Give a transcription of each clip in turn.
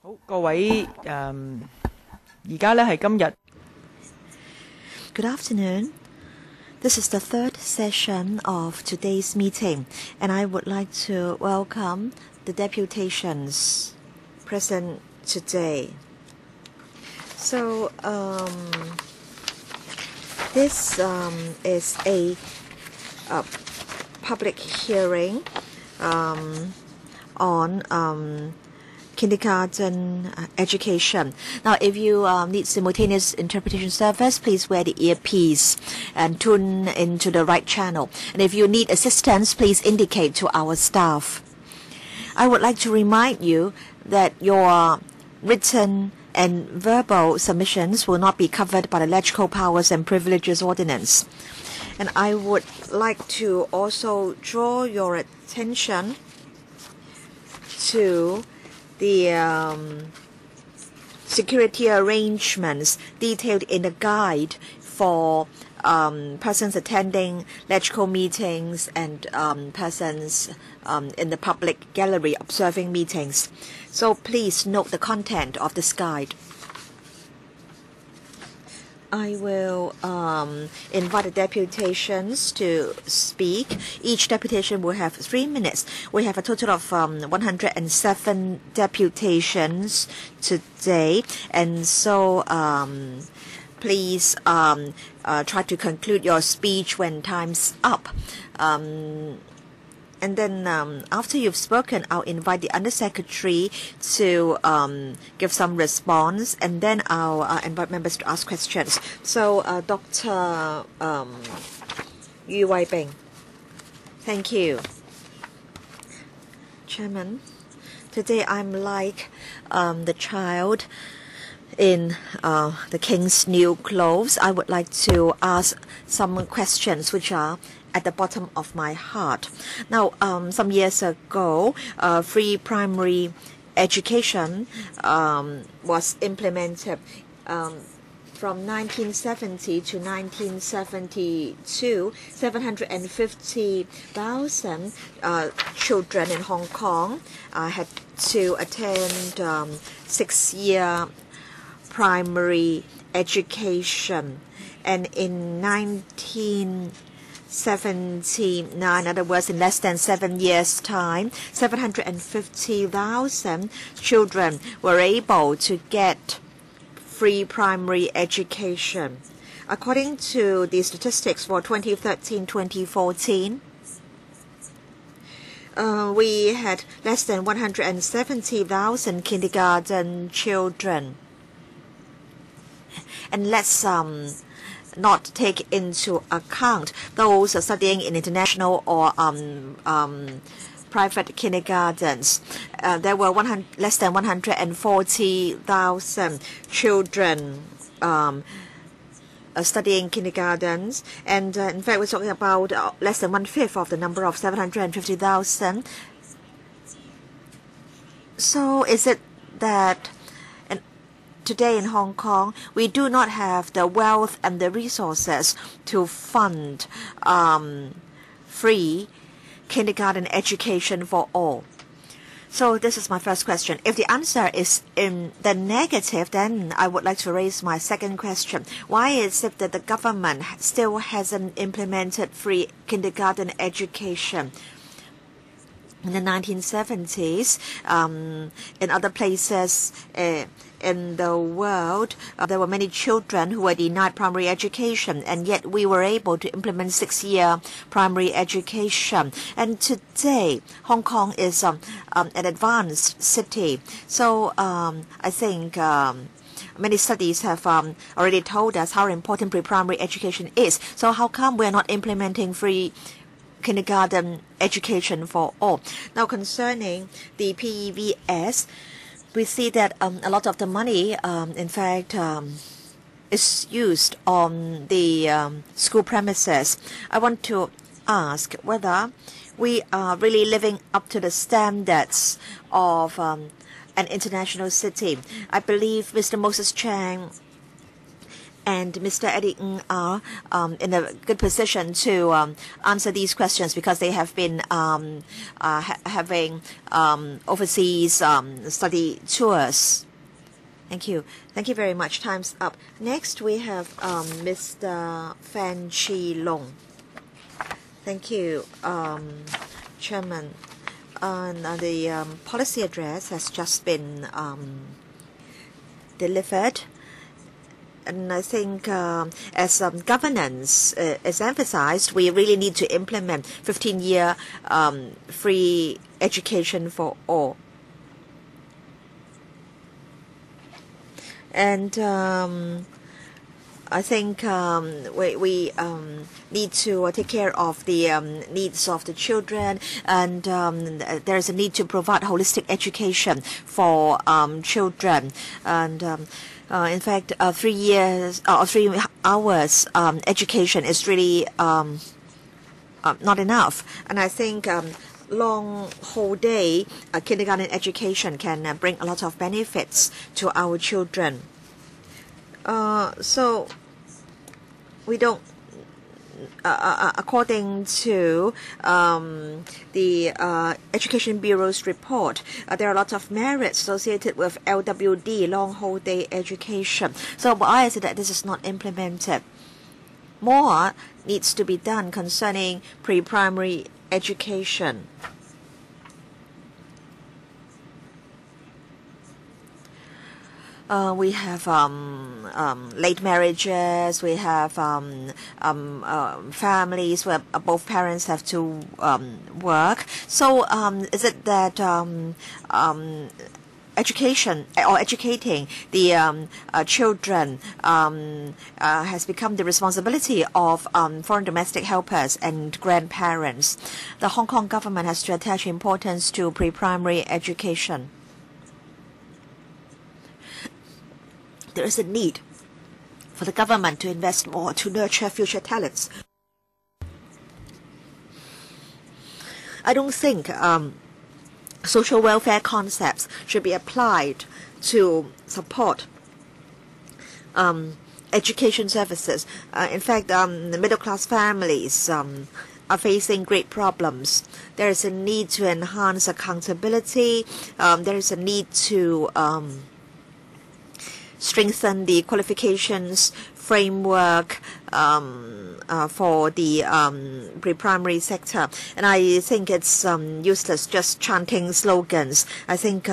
好，各位而家咧係今日。Good afternoon. This is the third session of today's meeting, and I would like to welcome the deputations present today. So, this is a public hearing on kindergarten education. Now, if you need simultaneous interpretation service, please wear the earpiece and tune into the right channel. And if you need assistance, please indicate to our staff. I would like to remind you that your written and verbal submissions will not be covered by the LegCo Powers and Privileges Ordinance. And I would like to also draw your attention to the security arrangements detailed in the guide for persons attending LegCo meetings and persons in the public gallery observing meetings. So please note the content of this guide. I will invite the deputations to speak. Each deputation will have 3 minutes. We have a total of 107 deputations today, and so please try to conclude your speech when time's up. And then after you've spoken, I'll invite the Undersecretary to give some response, and then I'll invite members to ask questions. So, Dr. YU Wai-bing. Thank you. Chairman, today I'm like the child in the king's new clothes. I would like to ask some questions which are at the bottom of my heart. Now, some years ago, free primary education was implemented. From 1970 to 1972, 750,000 children in Hong Kong had to attend 6-year primary education. And in 1979, in other words, in less than 7 years' time, 750,000 children were able to get free primary education. According to the statistics for 2013-2014, we had less than 170,000 kindergarten children. And let's not take into account those studying in international or private kindergartens. There were less than 140,000 children studying kindergartens, and in fact we're talking about less than 1/5 of the number of 750,000. So is it that today in Hong Kong, we do not have the wealth and the resources to fund free kindergarten education for all? So this is my first question. If the answer is in the negative, then I would like to raise my second question. Why is it that the government still hasn't implemented free kindergarten education? In the 1970s, in other places in the world, there were many children who were denied primary education, and yet we were able to implement 6-year primary education. And today, Hong Kong is an advanced city. So I think many studies have already told us how important pre-primary education is. So how come we're not implementing free kindergarten education for all? Now, concerning the PEVS, we see that a lot of the money, in fact, is used on the school premises. I want to ask whether we are really living up to the standards of an international city. I believe Mr. Moses Chang and Mr. Eddie Ng are in a good position to answer these questions because they have been having overseas study tours. Thank you. Thank you very much. Time's up. Next, we have Mr. Fan Chi Long. Thank you, Chairman. The policy address has just been delivered. And I think as governance is emphasized, we really need to implement 15-year free education for all. And I think we need to take care of the needs of the children, and there's a need to provide holistic education for children. And in fact, 3 years or 3 hours education is really not enough. And I think long whole day kindergarten education can bring a lot of benefits to our children. So we don't, according to the Education Bureau's report, there are a lot of merits associated with LWD, long whole day education. So why is it that this is not implemented? More needs to be done concerning pre-primary education. We have late marriages. We have families where both parents have to work. So is it that education or educating the children has become the responsibility of foreign domestic helpers and grandparents? The Hong Kong government has to attach importance to pre-primary education. There is a need for the government to invest more to nurture future talents. I don't think social welfare concepts should be applied to support education services. In fact, the middle-class families are facing great problems. There is a need to enhance accountability. There is a need to strengthen the qualifications framework for the pre-primary sector. And I think it's useless just chanting slogans. I think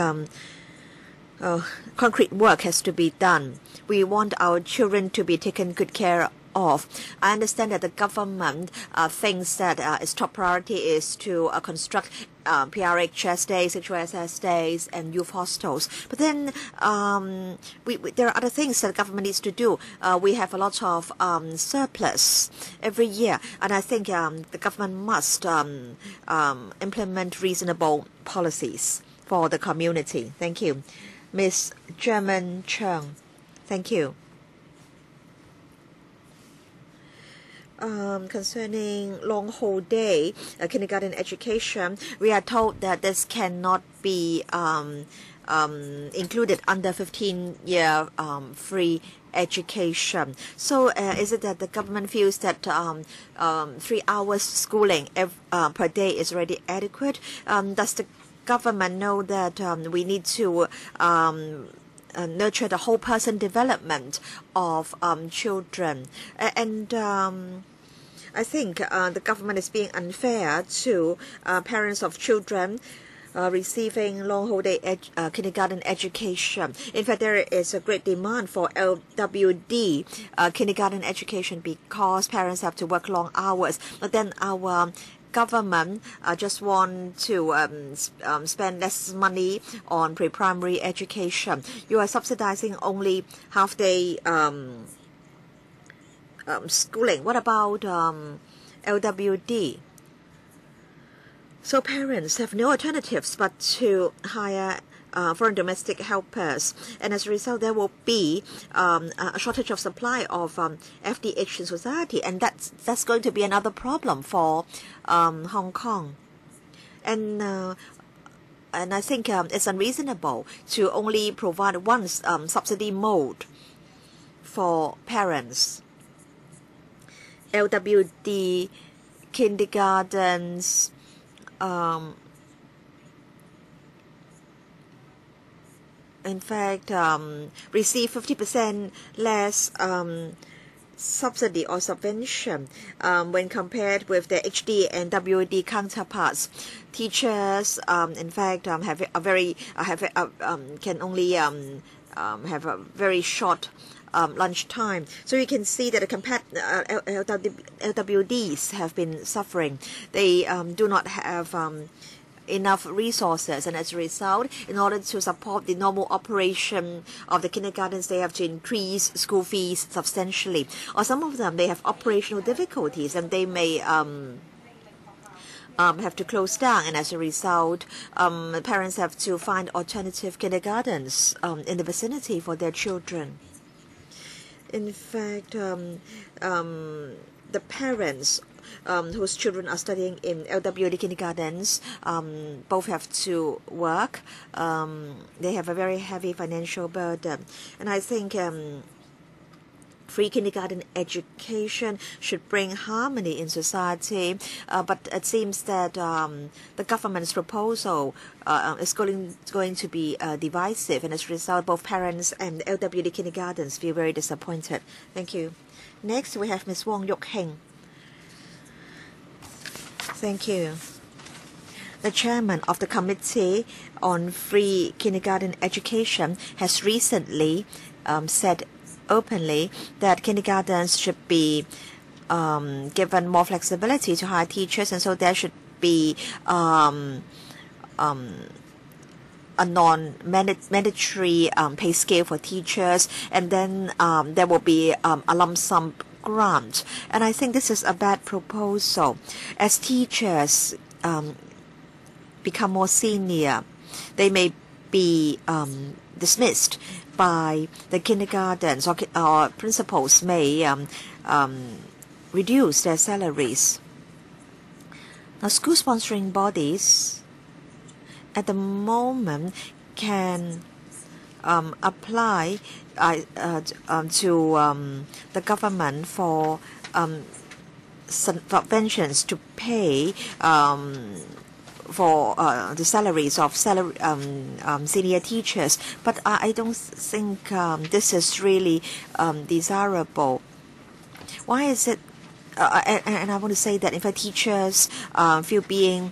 concrete work has to be done. We want our children to be taken good care of. I understand that the government thinks that its top priority is to construct PRHS days, HOSS days, and youth hostels. But then there are other things that the government needs to do. We have a lot of surplus every year, and I think the government must implement reasonable policies for the community. Thank you. Ms. German Chung. Thank you. Concerning long whole day kindergarten education, we are told that this cannot be included under 15-year free education. So is it that the government feels that 3 hours schooling per day is already adequate? Does the government know that we need to nurture the whole person development of children? And I think the government is being unfair to parents of children receiving long whole day kindergarten education. In fact, there is a great demand for LWD kindergarten education because parents have to work long hours. But then our government just want to spend less money on pre-primary education. You are subsidizing only half-day schooling. What about LWD? So parents have no alternatives but to hire foreign domestic helpers, and as a result there will be a shortage of supply of FDH in society, and that's going to be another problem for Hong Kong. And I think it's unreasonable to only provide one subsidy mode for parents. LWD kindergartens in fact receive 50% less subsidy or subvention when compared with the HD and WD counterparts. Teachers, in fact, have a very can only have a very short lunch time. So you can see that the LWDs have been suffering. They do not have enough resources, and as a result, in order to support the normal operation of the kindergartens, they have to increase school fees substantially. Or some of them, they have operational difficulties, and they may have to close down, and as a result, parents have to find alternative kindergartens in the vicinity for their children. In fact, the parents whose children are studying in LWD kindergartens both have to work. They have a very heavy financial burden. And I think free kindergarten education should bring harmony in society. But it seems that the government's proposal is going to be divisive. And as a result, both parents and LWD kindergartens feel very disappointed. Thank you. Next, we have Ms. Wong Yok Heng. Thank you. The chairman of the Committee on Free Kindergarten Education has recently said openly that kindergartens should be given more flexibility to hire teachers, and so there should be a non-mandatory pay scale for teachers, and then there will be a lump sum grant. And I think this is a bad proposal. As teachers become more senior, they may be dismissed by the kindergartens, or principals may reduce their salaries. Now, school sponsoring bodies at the moment can apply to the government for subventions to pay for the salaries of senior teachers. But I don't think this is really desirable. Why is it? And I want to say that in fact teachers feel being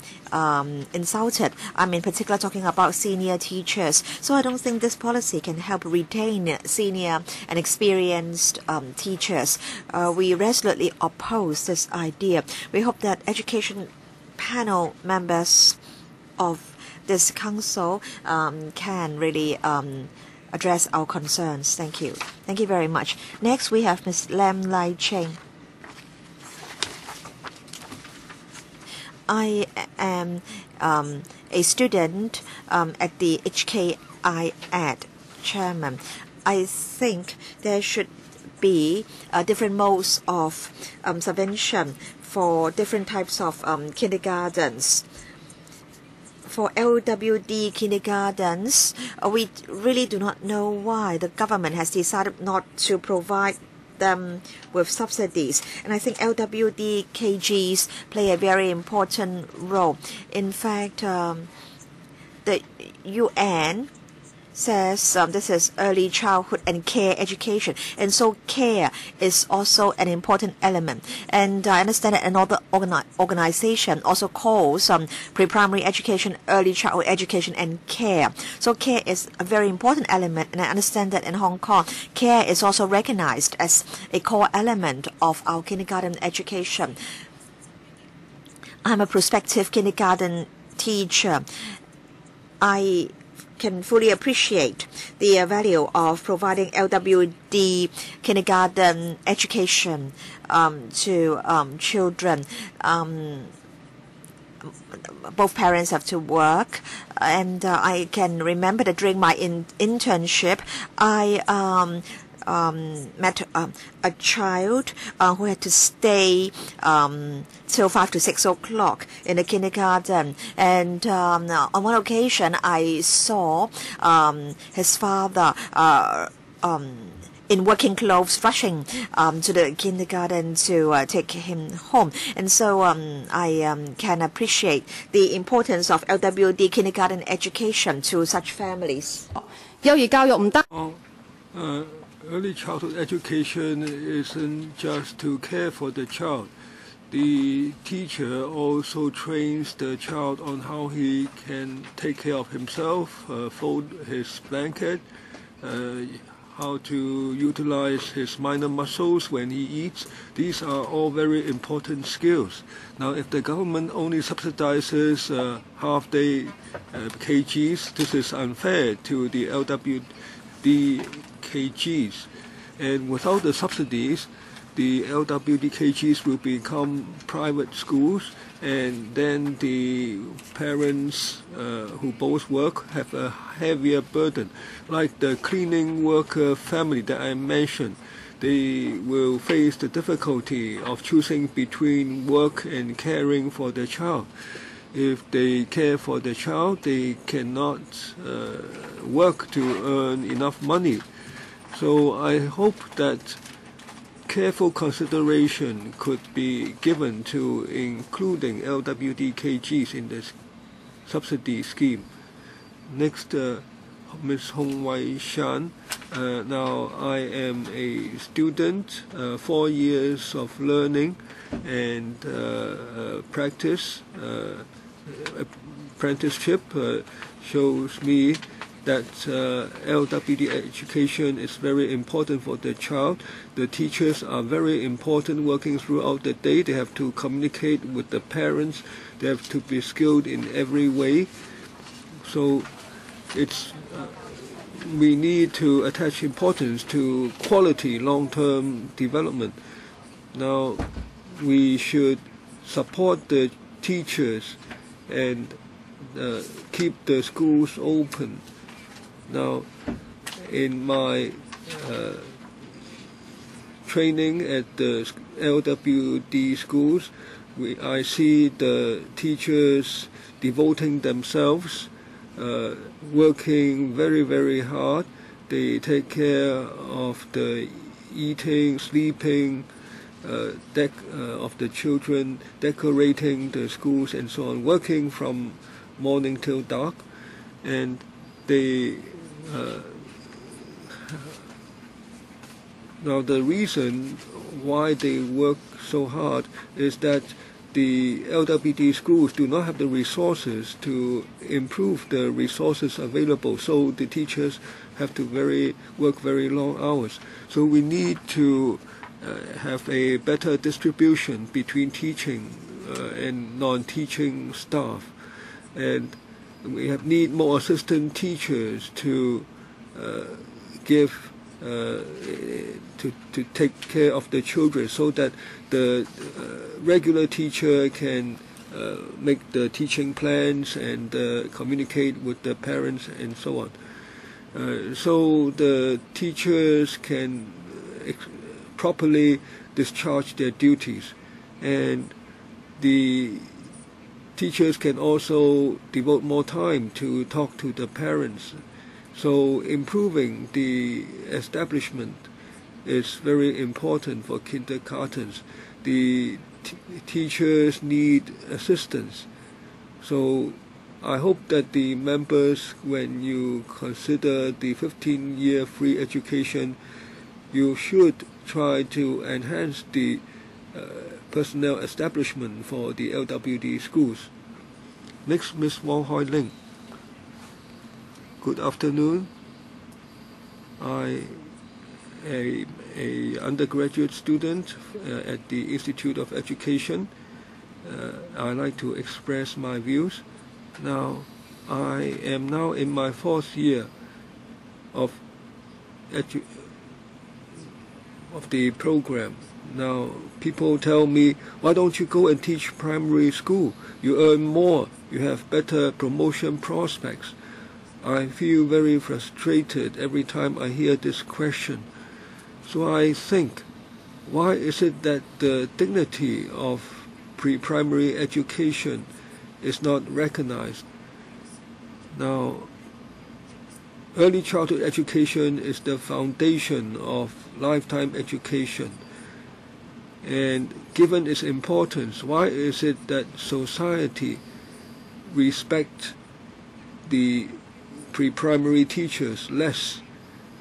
insulted. I'm in particular talking about senior teachers. So I don't think this policy can help retain senior and experienced teachers. We resolutely oppose this idea. We hope that education panel members of this council can really address our concerns. Thank you. Thank you very much. Next, we have Ms. Lam Lai Cheng. I am a student at the HKIAD chairman. I think there should be different modes of subvention for different types of kindergartens. For LWD kindergartens, we really do not know why the government has decided not to provide them with subsidies. And I think LWD KGs play a very important role. In fact, the UN says this is early childhood and care education, and so care is also an important element. And I understand that another organization also calls pre-primary education, early childhood education, and care. So care is a very important element, and I understand that in Hong Kong, care is also recognized as a core element of our kindergarten education. I'm a prospective kindergarten teacher. I can fully appreciate the value of providing LWD kindergarten education to children. Both parents have to work, and I can remember that during my internship, I met a child who had to stay till 5 to 6 o'clock in the kindergarten. And on one occasion, I saw his father in working clothes rushing to the kindergarten to take him home. And so I can appreciate the importance of LWD kindergarten education to such families. Early childhood education isn't just to care for the child. The teacher also trains the child on how he can take care of himself, fold his blanket, how to utilize his minor muscles when he eats. These are all very important skills. Now, if the government only subsidizes half-day KGs, this is unfair to the LWD KGs. And without the subsidies, the LWD KGs will become private schools, and then the parents who both work have a heavier burden. Like the cleaning worker family that I mentioned, they will face the difficulty of choosing between work and caring for the child. If they care for the child, they cannot work to earn enough money. So I hope that careful consideration could be given to including LWD KGs in the subsidy scheme. Next, Ms. Hong Wai Shan. Now I am a student, 4 years of learning and practice. Apprenticeship shows me that LWD education is very important for the child. The teachers are very important working throughout the day. They have to communicate with the parents. They have to be skilled in every way. So we need to attach importance to quality long-term development. Now, we should support the teachers and keep the schools open. Now, in my training at the LWD schools, I see the teachers devoting themselves, working very, very hard. They take care of the eating, sleeping of the children, decorating the schools and so on, working from morning till dark. And they now the reason why they work so hard is that the LWD schools do not have the resources to improve the resources available, so the teachers have to work very long hours. So we need to have a better distribution between teaching and non-teaching staff, and we need more assistant teachers to to take care of the children, so that the regular teacher can make the teaching plans and communicate with the parents and so on. So the teachers can properly discharge their duties, and the teachers can also devote more time to talk to the parents. So improving the establishment is very important for kindergartens. The teachers need assistance. So I hope that the members, when you consider the 15-year free education, you should try to enhance the personnel establishment for the LWD schools. Next, Ms. Wong Hoi Ling. Good afternoon. I am an undergraduate student at the Institute of Education. I'd like to express my views. Now, I am now in my 4th year of the program. Now, people tell me, why don't you go and teach primary school? You earn more, you have better promotion prospects. I feel very frustrated every time I hear this question. So I think, why is it that the dignity of pre-primary education is not recognized? Now, early childhood education is the foundation of lifetime education. And given its importance, why is it that society respects the pre-primary teachers less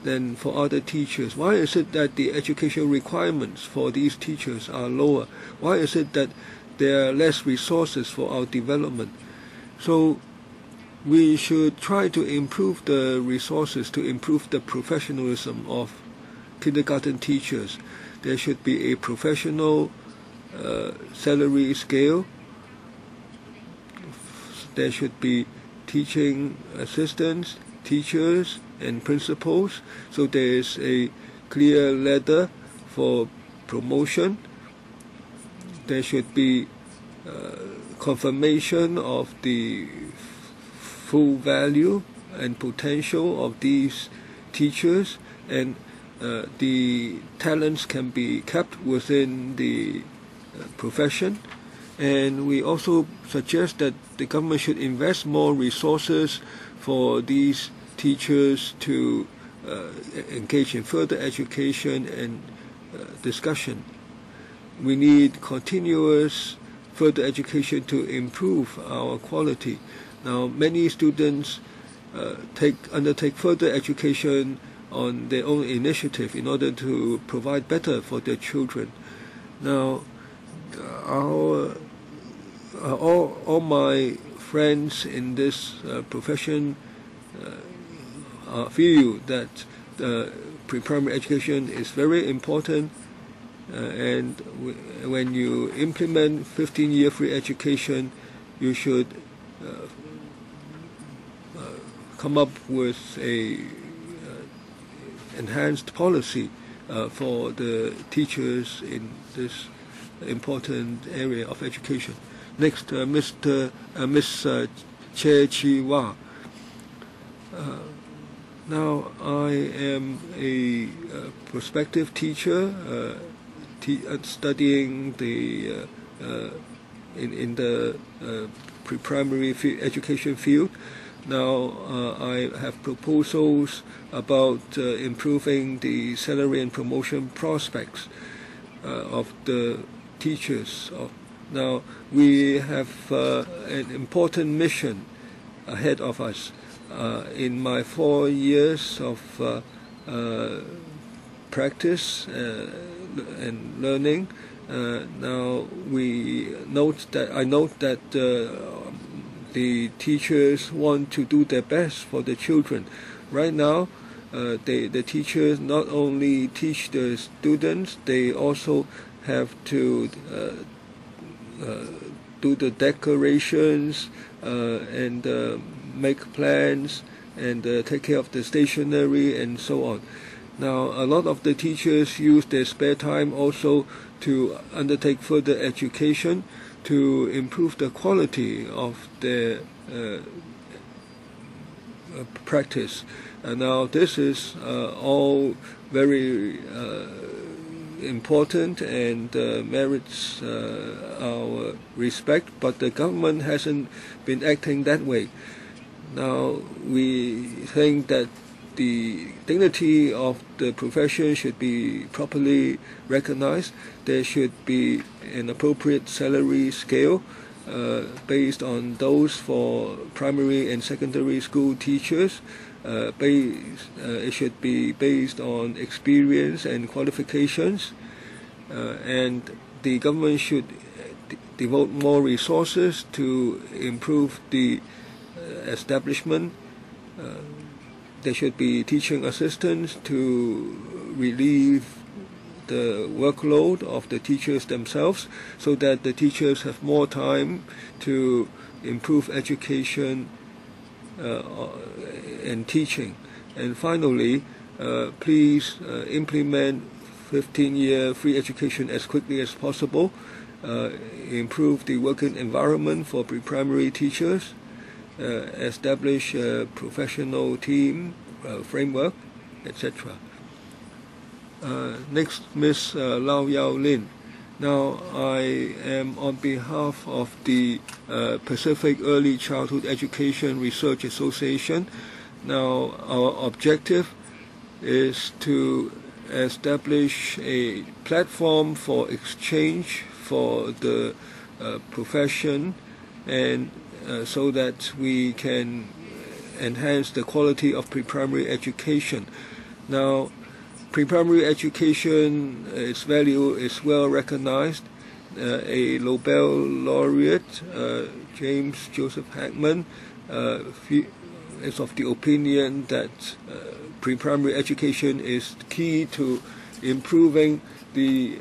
than for other teachers? Why is it that the educational requirements for these teachers are lower? Why is it that there are less resources for our development? So we should try to improve the resources to improve the professionalism of kindergarten teachers. There should be a professional salary scale. There should be teaching assistants, teachers, and principals, so there is a clear ladder for promotion. There should be confirmation of the full value and potential of these teachers, and the talents can be kept within the profession. And we also suggest that the government should invest more resources for these teachers to engage in further education and discussion. We need continuous further education to improve our quality. Now, many students undertake further education on their own initiative in order to provide better for their children. Now, all my friends in this profession feel that pre-primary education is very important, and when you implement 15-year free education, you should come up with a enhanced policy for the teachers in this important area of education. Next, Miss Che Chi Wa. Now, I am a prospective teacher studying in the pre-primary education field. Now, I have proposals about improving the salary and promotion prospects of the teachers. Now, we have an important mission ahead of us. In my 4 years of practice and learning, now I note that the teachers want to do their best for the children. Right now, the teachers not only teach the students, they also have to do the decorations and make plans and take care of the stationery and so on. Now, a lot of the teachers use their spare time also to undertake further education to improve the quality of their practice. Now, this is all very important and merits our respect, but the government hasn't been acting that way. Now, we think that the dignity of the profession should be properly recognized. There should be an appropriate salary scale based on those for primary and secondary school teachers. It should be based on experience and qualifications, and the government should devote more resources to improve the establishment. There should be teaching assistants to relieve the workload of the teachers themselves, so that the teachers have more time to improve education and teaching. And finally, please implement 15-year free education as quickly as possible, improve the working environment for pre-primary teachers, establish a professional team framework, etc. Next, Ms. Lau Yao Lin. Now, I am on behalf of the Pacific Early Childhood Education Research Association. Now, our objective is to establish a platform for exchange for the profession, and so that we can enhance the quality of pre-primary education. Now, pre-primary education, its value is well recognized. A Nobel laureate, James Joseph Heckman, is of the opinion that pre-primary education is key to improving the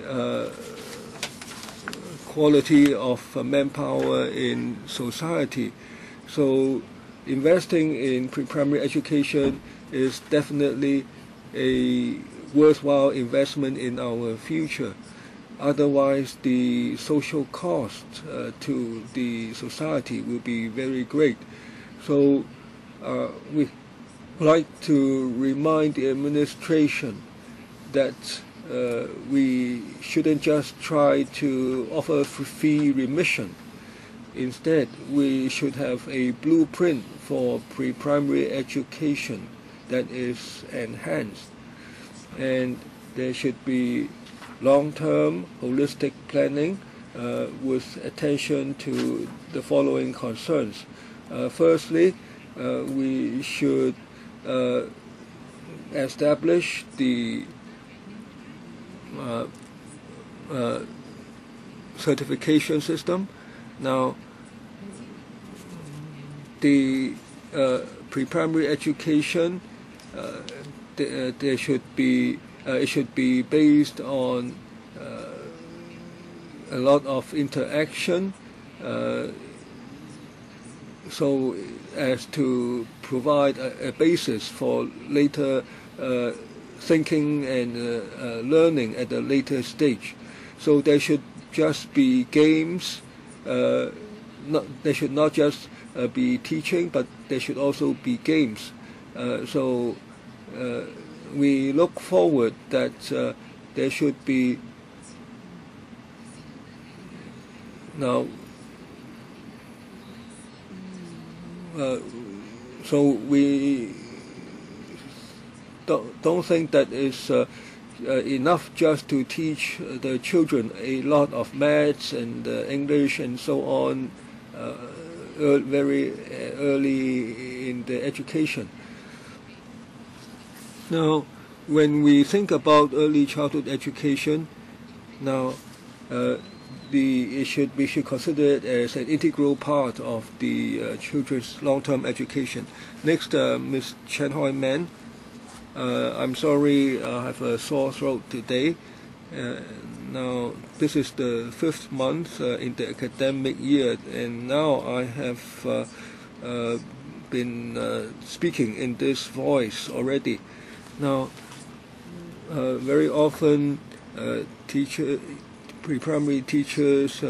quality of manpower in society. So investing in pre-primary education is definitely a worthwhile investment in our future. Otherwise, the social cost to the society will be very great. So we like to remind the administration that we shouldn't just try to offer fee remission. Instead, we should have a blueprint for pre-primary education that is enhanced, and there should be long-term holistic planning with attention to the following concerns. Firstly, we should establish the certification system. Now, the pre-primary education, there should be it should be based on a lot of interaction, so as to provide a basis for later thinking and learning at a later stage. So there should just be games. There should not just be teaching, but there should also be games. So we look forward that there should be now. So we don't think that it's enough just to teach the children a lot of maths and English and so on very early in the education. Now, when we think about early childhood education, now we should consider it as an integral part of the children's long-term education. Next, Ms. Chen Hoi Man. I'm sorry, I have a sore throat today. Now, this is the 5th month in the academic year, and now I have been speaking in this voice already. Now, very often pre-primary teachers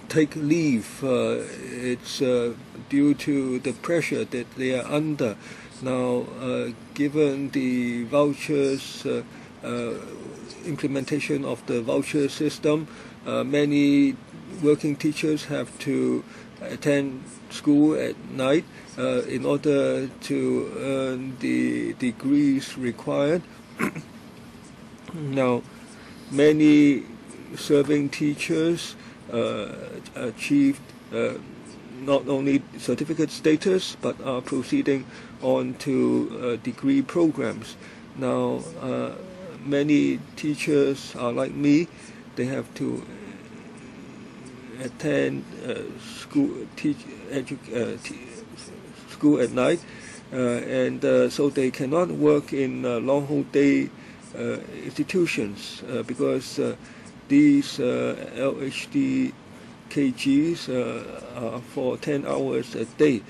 take leave. It's due to the pressure that they are under. Now, given the vouchers, implementation of the voucher system, many working teachers have to attend school at night in order to earn the degrees required. Now, many serving teachers achieved not only certificate status, but are proceeding on to degree programs. Now, many teachers are like me. They have to attend school at night, and so they cannot work in long whole day institutions because these LHD KGs are for 10 hours a day,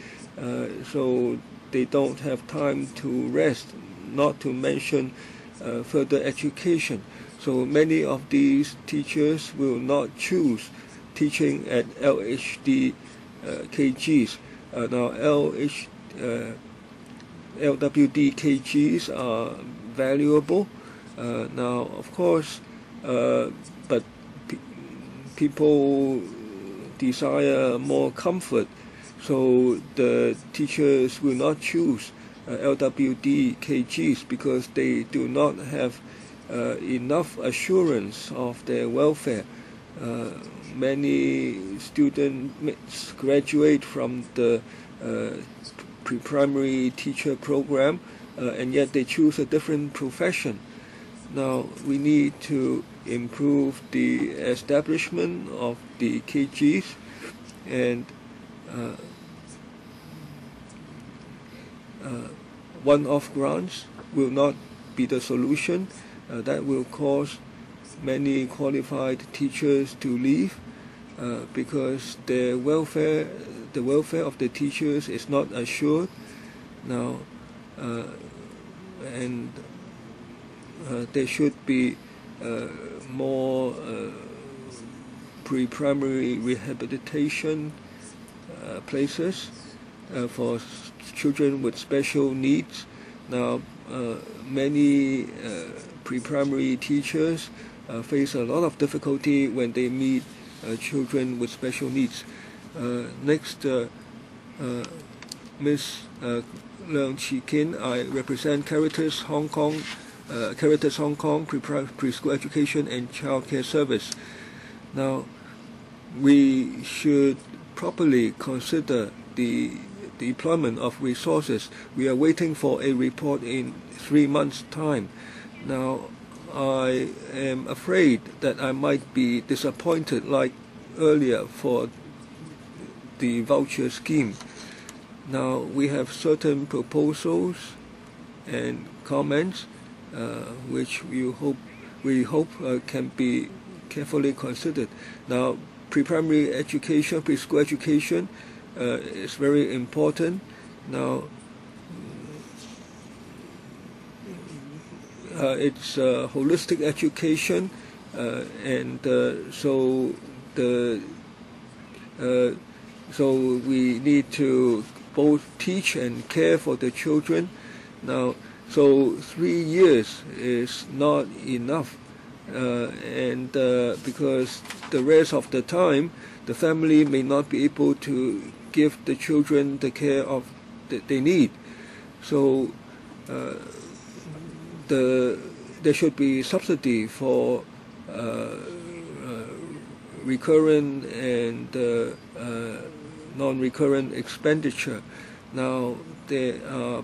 so they don't have time to rest, not to mention further education. So many of these teachers will not choose teaching at LHD KGs. Now LWD KGs are valuable. Now, of course, but people desire more comfort, So the teachers will not choose LWD KGs because they do not have enough assurance of their welfare. Many students graduate from the pre-primary teacher program and yet they choose a different profession. Now we need to improve the establishment of the KGs, and one-off grants will not be the solution. That will cause many qualified teachers to leave because the welfare of the teachers is not assured now, and there should be more pre-primary rehabilitation places for children with special needs. Now, many pre-primary teachers face a lot of difficulty when they meet children with special needs. Next, Ms. Leung Chi Kin, I represent Caritas Hong Kong, Preschool Education and Child Care Service. Now, we should properly consider the deployment of resources. We are waiting for a report in 3 months' time. Now, I am afraid that I might be disappointed like earlier for the voucher scheme. Now, we have certain proposals and comments which we hope can be carefully considered. Now, pre-primary education, preschool education is very important. Now, it's holistic education, and so we need to both teach and care for the children. Now, so 3 years is not enough, and because the rest of the time the family may not be able to give the children the care that they need. So there should be subsidy for recurrent and non-recurrent expenditure. Now, there are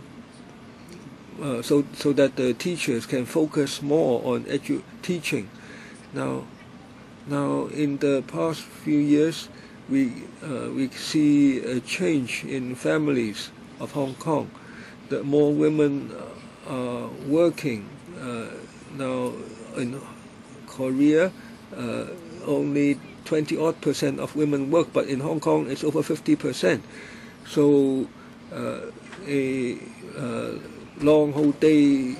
so that the teachers can focus more on teaching. Now, in the past few years, we see a change in families of Hong Kong. That more women are working. Now, in Korea, only 20% of women work, but in Hong Kong it's over 50%. So a long whole day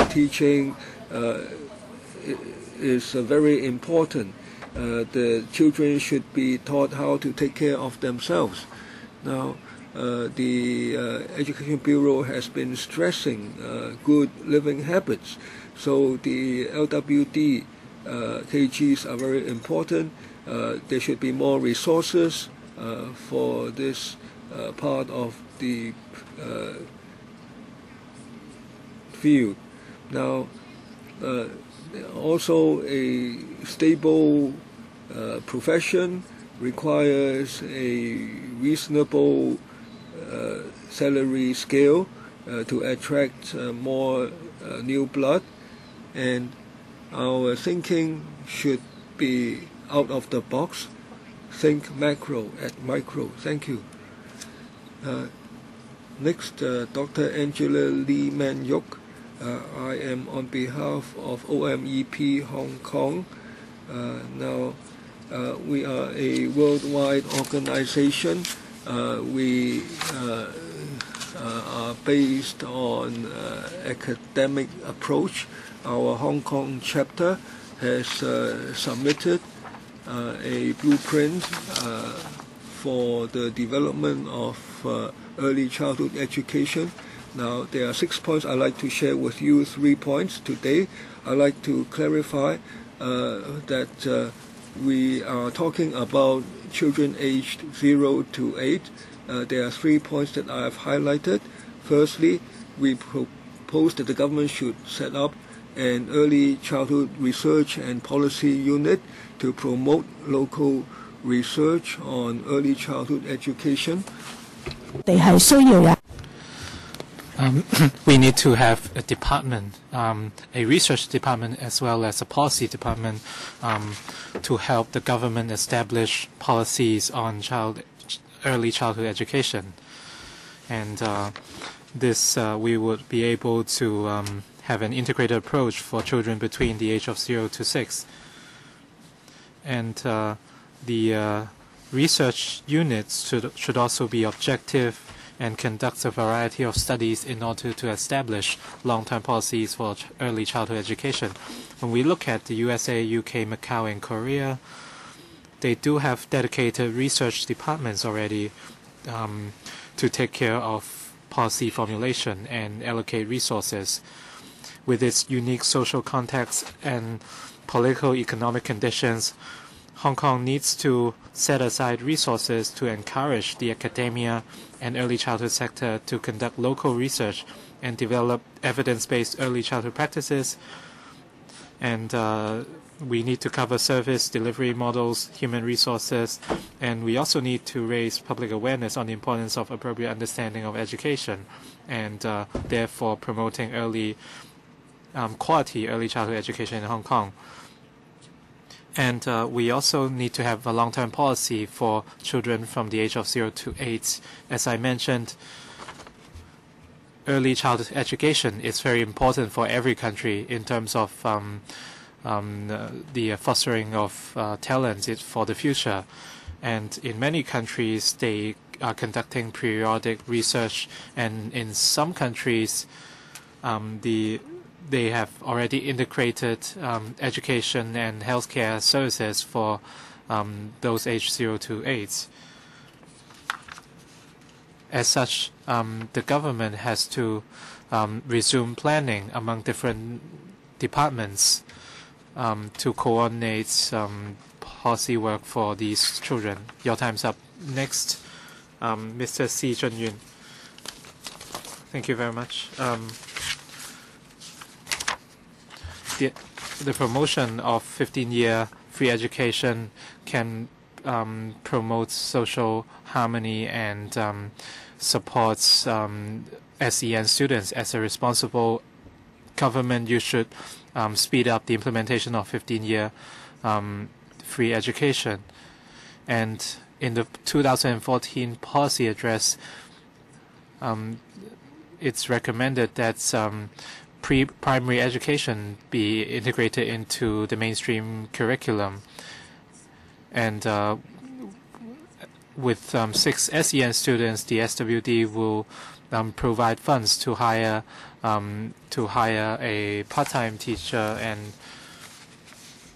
teaching is very important. The children should be taught how to take care of themselves. Now, the Education Bureau has been stressing good living habits, so the LWD KGs are very important. There should be more resources for this part of the field. Now, also a stable profession requires a reasonable salary scale to attract more new blood, and our thinking should be out of the box. Think macro at micro. Thank you. Next, Dr. Angela Lee Man-yi. I am on behalf of OMEP Hong Kong. Now, we are a worldwide organization. We are based on academic approach. Our Hong Kong chapter has submitted a blueprint for the development of early childhood education. Now, there are 6 points I'd like to share with you. 3 points today. I'd like to clarify that we are talking about children aged 0 to 8. There are 3 points that I have highlighted. Firstly, we propose that the government should set up an early childhood research and policy unit to promote local research on early childhood education. We need to have a department, a research department as well as a policy department to help the government establish policies on early childhood education. And this we would be able to have an integrated approach for children between the age of 0 to 6. And the research units should also be objective and conduct a variety of studies in order to establish long-term policies for early childhood education. When we look at the USA, UK, Macau, and Korea, they do have dedicated research departments already to take care of policy formulation and allocate resources. With its unique social context and political economic conditions, Hong Kong needs to set aside resources to encourage the academia and early childhood sector to conduct local research and develop evidence-based early childhood practices. And we need to cover service delivery models, human resources, and we also need to raise public awareness on the importance of appropriate understanding of education and therefore promoting quality early childhood education in Hong Kong. And we also need to have a long-term policy for children from the age of 0 to 8. As I mentioned, early childhood education is very important for every country in terms of the fostering of talent for the future. And in many countries, they are conducting periodic research, and in some countries, they have already integrated education and healthcare services for those aged 0 to 8. As such, the government has to resume planning among different departments to coordinate policy work for these children. Your time's up. Next, Mr. Si Zhenyun. Thank you very much. The promotion of 15-year free education can promote social harmony and supports SEN students. As a responsible government, you should speed up the implementation of 15-year free education. And in the 2014 policy address, it's recommended that pre-primary education be integrated into the mainstream curriculum. And with 6 SEN students, the SWD will provide funds to hire a part-time teacher,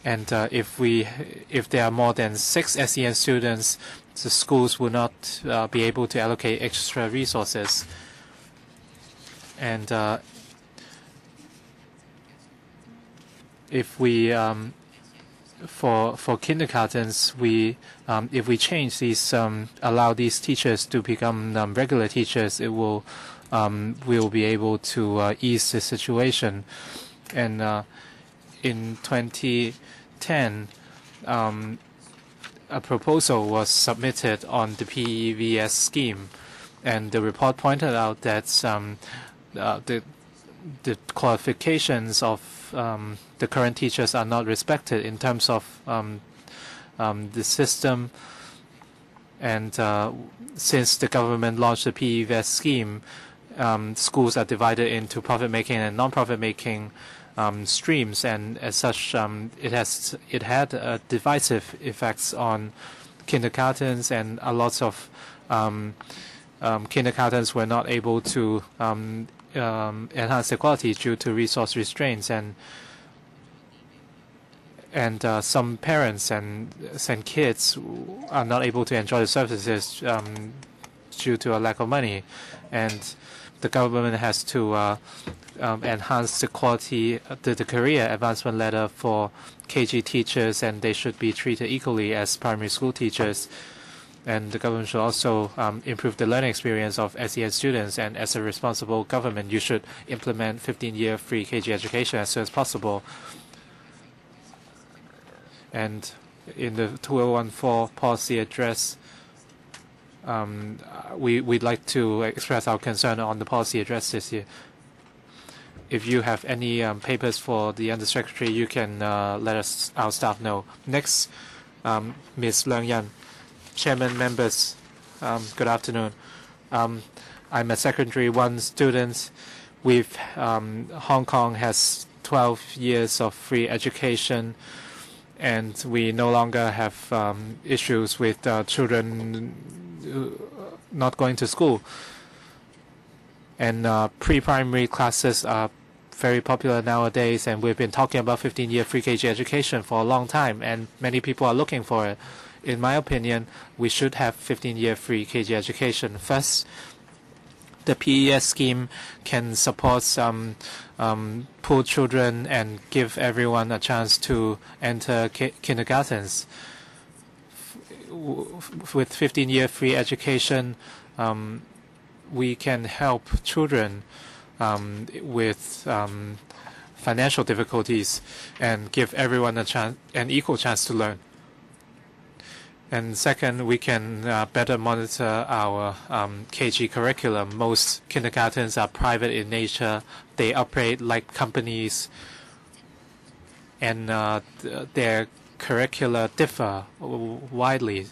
and if there are more than 6 SEN students, the schools will not be able to allocate extra resources. And if we for kindergartens, if we change these, allow these teachers to become regular teachers, it will we'll be able to ease the situation. And in 2010, a proposal was submitted on the PEVS scheme, and the report pointed out that the qualifications of the current teachers are not respected in terms of the system. And since the government launched the PEVS scheme, schools are divided into profit-making and non-profit-making streams, and as such, it had divisive effects on kindergartens, and a lot of kindergartens were not able to enhance their quality due to resource restraints, and some parents and kids are not able to enjoy the services due to a lack of money, and the government has to enhance the quality, the career advancement ladder for KG teachers, and they should be treated equally as primary school teachers. And the government should also improve the learning experience of SEN students. And as a responsible government, you should implement 15-year free KG education as soon as possible. And in the 2014 policy address, we'd like to express our concern on the policy address this year. If you have any papers for the Undersecretary, you can let us, our staff know. Next, Ms. Leung Yan. Chairman, members, good afternoon. I'm a Secondary 1 student. Hong Kong has 12 years of free education, and we no longer have issues with children not going to school. And pre-primary classes are very popular nowadays, and we've been talking about 15-year free KG education for a long time, and many people are looking for it. In my opinion, we should have 15-year free KG education. First, the PES scheme can support some poor children and give everyone a chance to enter kindergartens. With 15-year free education, we can help children with financial difficulties and give everyone an equal chance to learn. And second, we can better monitor our KG curriculum. Most kindergartens are private in nature. They operate like companies, and their curricula differ widely.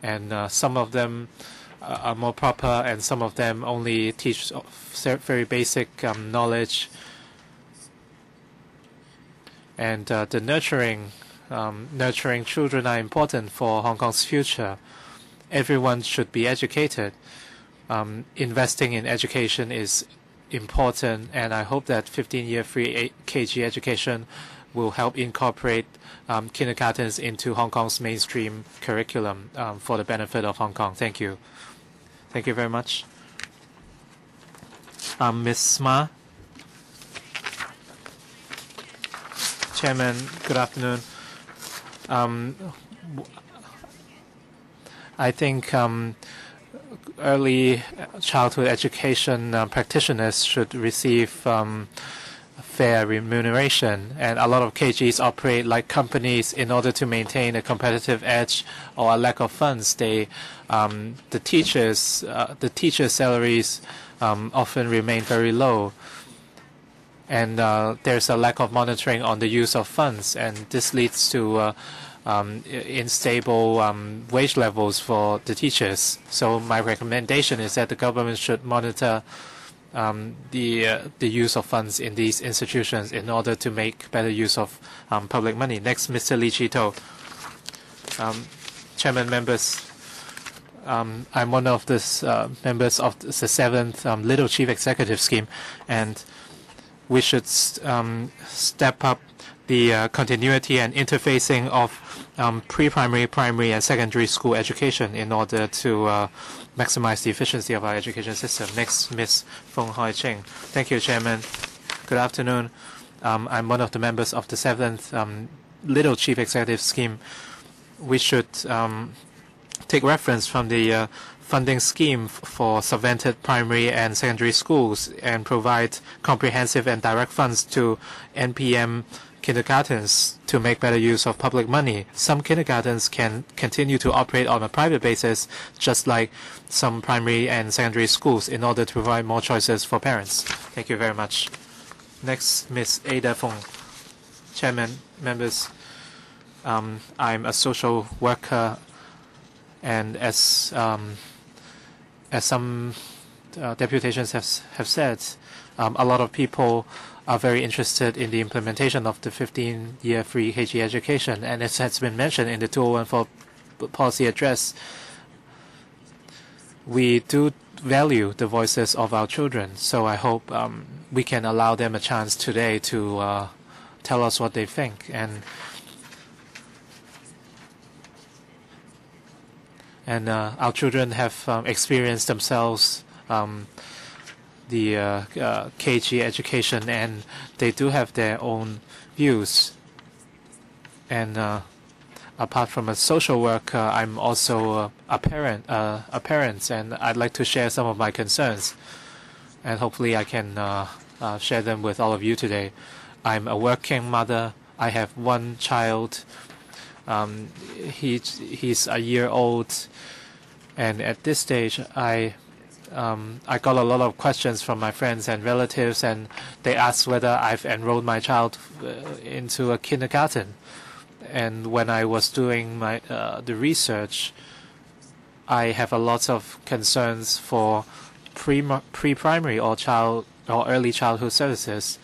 And some of them are more proper, and some of them only teach very basic knowledge. And the nurturing children are important for Hong Kong's future. Everyone should be educated. Investing in education is important, and I hope that 15-year free KG education will help incorporate kindergartens into Hong Kong's mainstream curriculum for the benefit of Hong Kong. Thank you. Thank you very much. Ms. Ma. Chairman, good afternoon. I think early childhood education practitioners should receive fair remuneration, and a lot of KGs operate like companies in order to maintain a competitive edge or a lack of funds. The teachers' salaries often remain very low, and there's a lack of monitoring on the use of funds, and this leads to unstable wage levels for the teachers. So my recommendation is that the government should monitor the use of funds in these institutions in order to make better use of public money. Next, Mr. Lee Chi-to. Chairman, members, I'm one of the members of the 7th Little Chief Executive Scheme, and we should step up the continuity and interfacing of pre-primary, primary, and secondary school education in order to maximize the efficiency of our education system. Next, Ms. Fong Hoi Ching. Thank you, Chairman. Good afternoon. I'm one of the members of the 7th Little Chief Executive Scheme. We should take reference from the funding scheme for subvented primary and secondary schools and provide comprehensive and direct funds to NPM kindergartens to make better use of public money. Some kindergartens can continue to operate on a private basis, just like some primary and secondary schools, in order to provide more choices for parents. Thank you very much. Next, Ms. Ada Fong. Chairman, members, I'm a social worker, and as some deputations have said, a lot of people are very interested in the implementation of the 15-year free KG education, and as has been mentioned in the 2014 policy address, we do value the voices of our children. So I hope we can allow them a chance today to tell us what they think. And and our children have experienced themselves the KG education, and they do have their own views. And apart from a social worker, I'm also a parent, and I'd like to share some of my concerns, and hopefully I can share them with all of you today. I'm a working mother. I have one child. He's a year old, and at this stage, I got a lot of questions from my friends and relatives, and they asked whether I've enrolled my child into a kindergarten. And when I was doing my the research, I have a lot of concerns for pre-primary or early childhood services.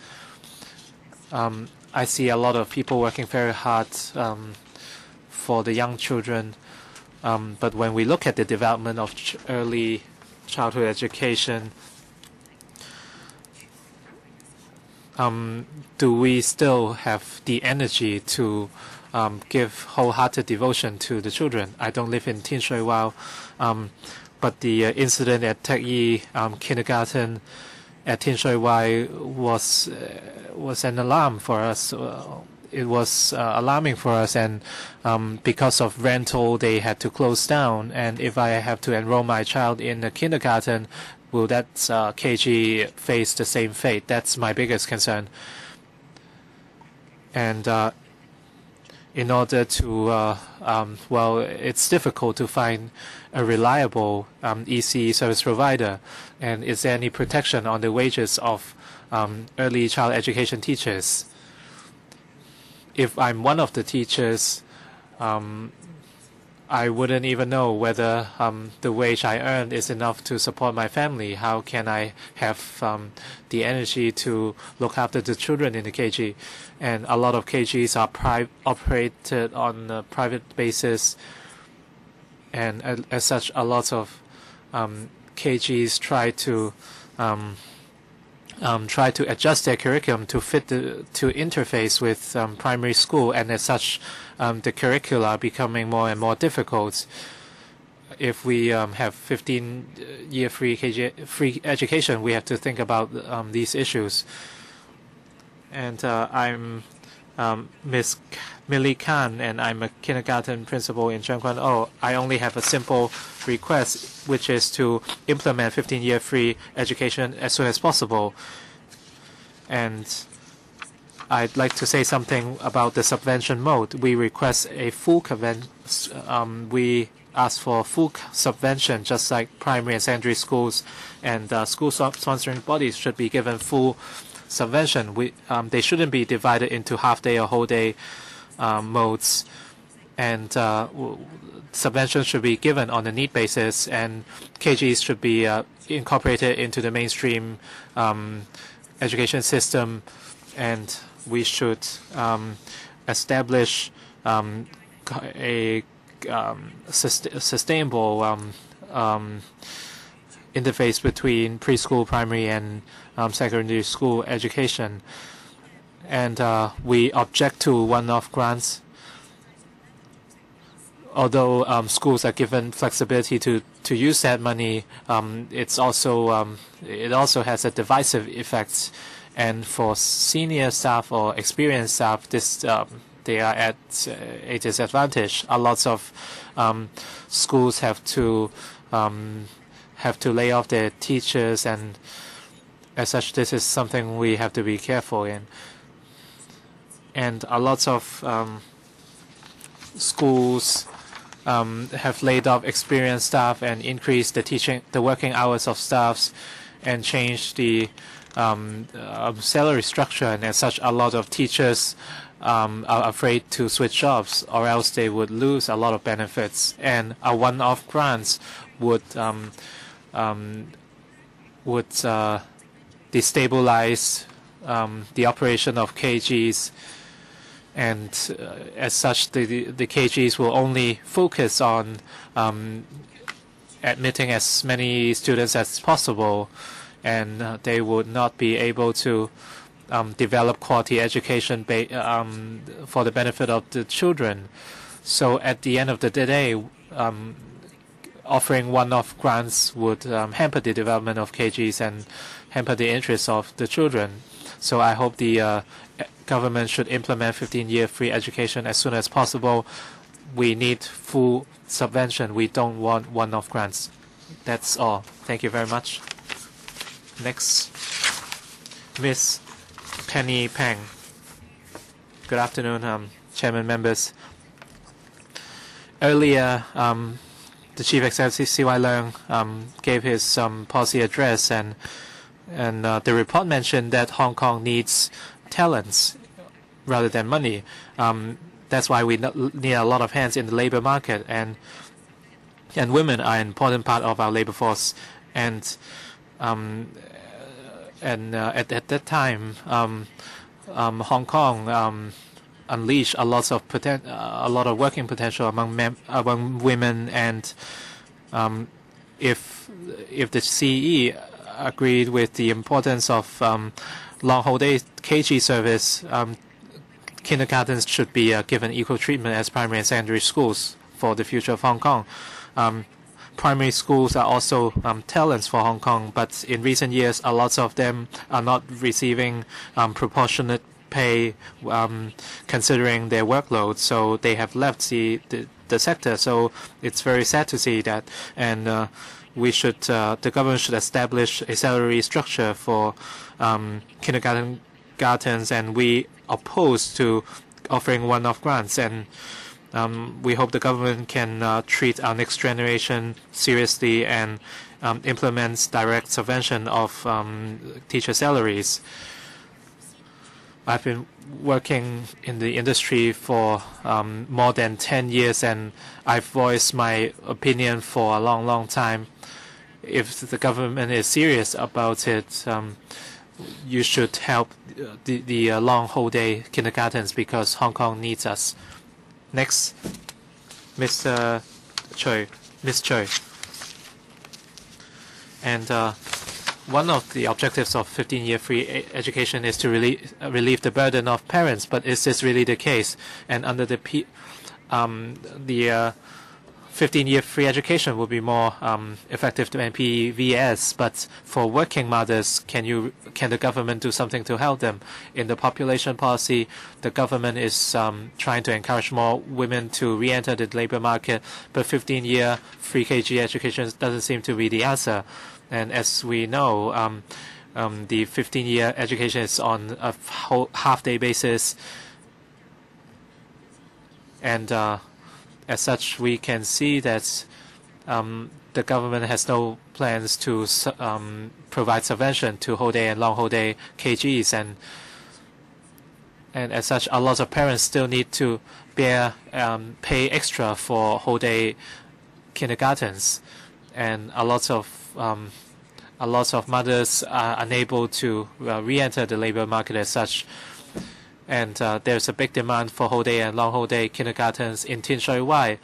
I see a lot of people working very hard for the young children, but when we look at the development of early childhood education, do we still have the energy to give wholehearted devotion to the children? I don't live in Tin Shui Wai, but the incident at Pt3 kindergarten at Tin Shui Wai was an alarm for us. It was alarming for us, and because of rental, they had to close down. And if I have to enroll my child in a kindergarten, will that KG face the same fate? That's my biggest concern. And in order to, well, it's difficult to find a reliable EC service provider. And is there any protection on the wages of early child education teachers? If I'm one of the teachers, I wouldn't even know whether the wage I earn is enough to support my family. How can I have the energy to look after the children in the KG? And a lot of KGs are operated on a private basis, and as such, a lot of KGs try to adjust their curriculum to fit to interface with primary school, and as such, the curricula are becoming more and more difficult. If we have 15-year free education, we have to think about these issues. And I'm Miss Millie Khan, and I'm a kindergarten principal in Zhengguan. Oh, I only have a simple request, which is to implement 15-year free education as soon as possible. And I'd like to say something about the subvention mode. We request a full we ask for full subvention, just like primary and secondary schools, and school sponsoring bodies should be given full subvention. They shouldn't be divided into half-day or whole-day modes, and subvention should be given on a need basis, and KGs should be incorporated into the mainstream education system, and we should establish a sustainable interface between preschool, primary, and secondary school education. And we object to one-off grants. Although schools are given flexibility to use that money, it also has a divisive effect. And for senior staff or experienced staff, they are at a disadvantage. A lot of schools have to lay off their teachers, and as such, this is something we have to be careful in. And a lot of schools have laid off experienced staff and increased the working hours of staffs, and changed the salary structure. And as such, a lot of teachers are afraid to switch jobs, or else they would lose a lot of benefits. And a one-off grants would destabilize the operation of KGs, and as such, the KGs will only focus on admitting as many students as possible, and they would not be able to develop quality education for the benefit of the children. So at the end of the day, offering one-off grants would hamper the development of KGs and hamper the interests of the children. So I hope the government should implement 15-year free education as soon as possible. We need full subvention. We don't want one-off grants. That's all. Thank you very much. Next, Ms. Penny Peng. Good afternoon, Chairman, members. Earlier, the Chief Executive C.Y. Leung gave his policy address, and the report mentioned that Hong Kong needs talents rather than money. That's why we need a lot of hands in the labor market, and women are an important part of our labor force. And at that time, Hong Kong unleashed a lot of working potential among women, and if the CE agreed with the importance of long whole-day KG service, kindergartens should be given equal treatment as primary and secondary schools for the future of Hong Kong. Primary schools are also talents for Hong Kong, but in recent years, a lot of them are not receiving proportionate pay considering their workload, so they have left the sector. So it's very sad to see that, and the government should establish a salary structure for kindergartens, and we oppose to offering one-off grants, and we hope the government can treat our next generation seriously and implements direct subvention of teacher salaries. I've been working in the industry for more than 10 years, and I've voiced my opinion for a long time. If the government is serious about it, you should help the long whole-day kindergartens, because Hong Kong needs us. Next, Ms. Choi. And one of the objectives of 15-year free education is to relieve the burden of parents. But is this really the case? And under the 15-year free education will be more effective than PVS. But for working mothers, can the government do something to help them? In the population policy, the government is trying to encourage more women to re-enter the labor market. But 15-year free KG education doesn't seem to be the answer. And as we know, the 15-year education is on a half-day basis, and as such, we can see that the government has no plans to provide subvention to whole-day and long whole-day KGs, and as such, a lot of parents still need to pay extra for whole-day kindergartens, and a lot of mothers are unable to re-enter the labor market as such. And there's a big demand for whole-day and long whole-day kindergartens in Tin Shui Wai.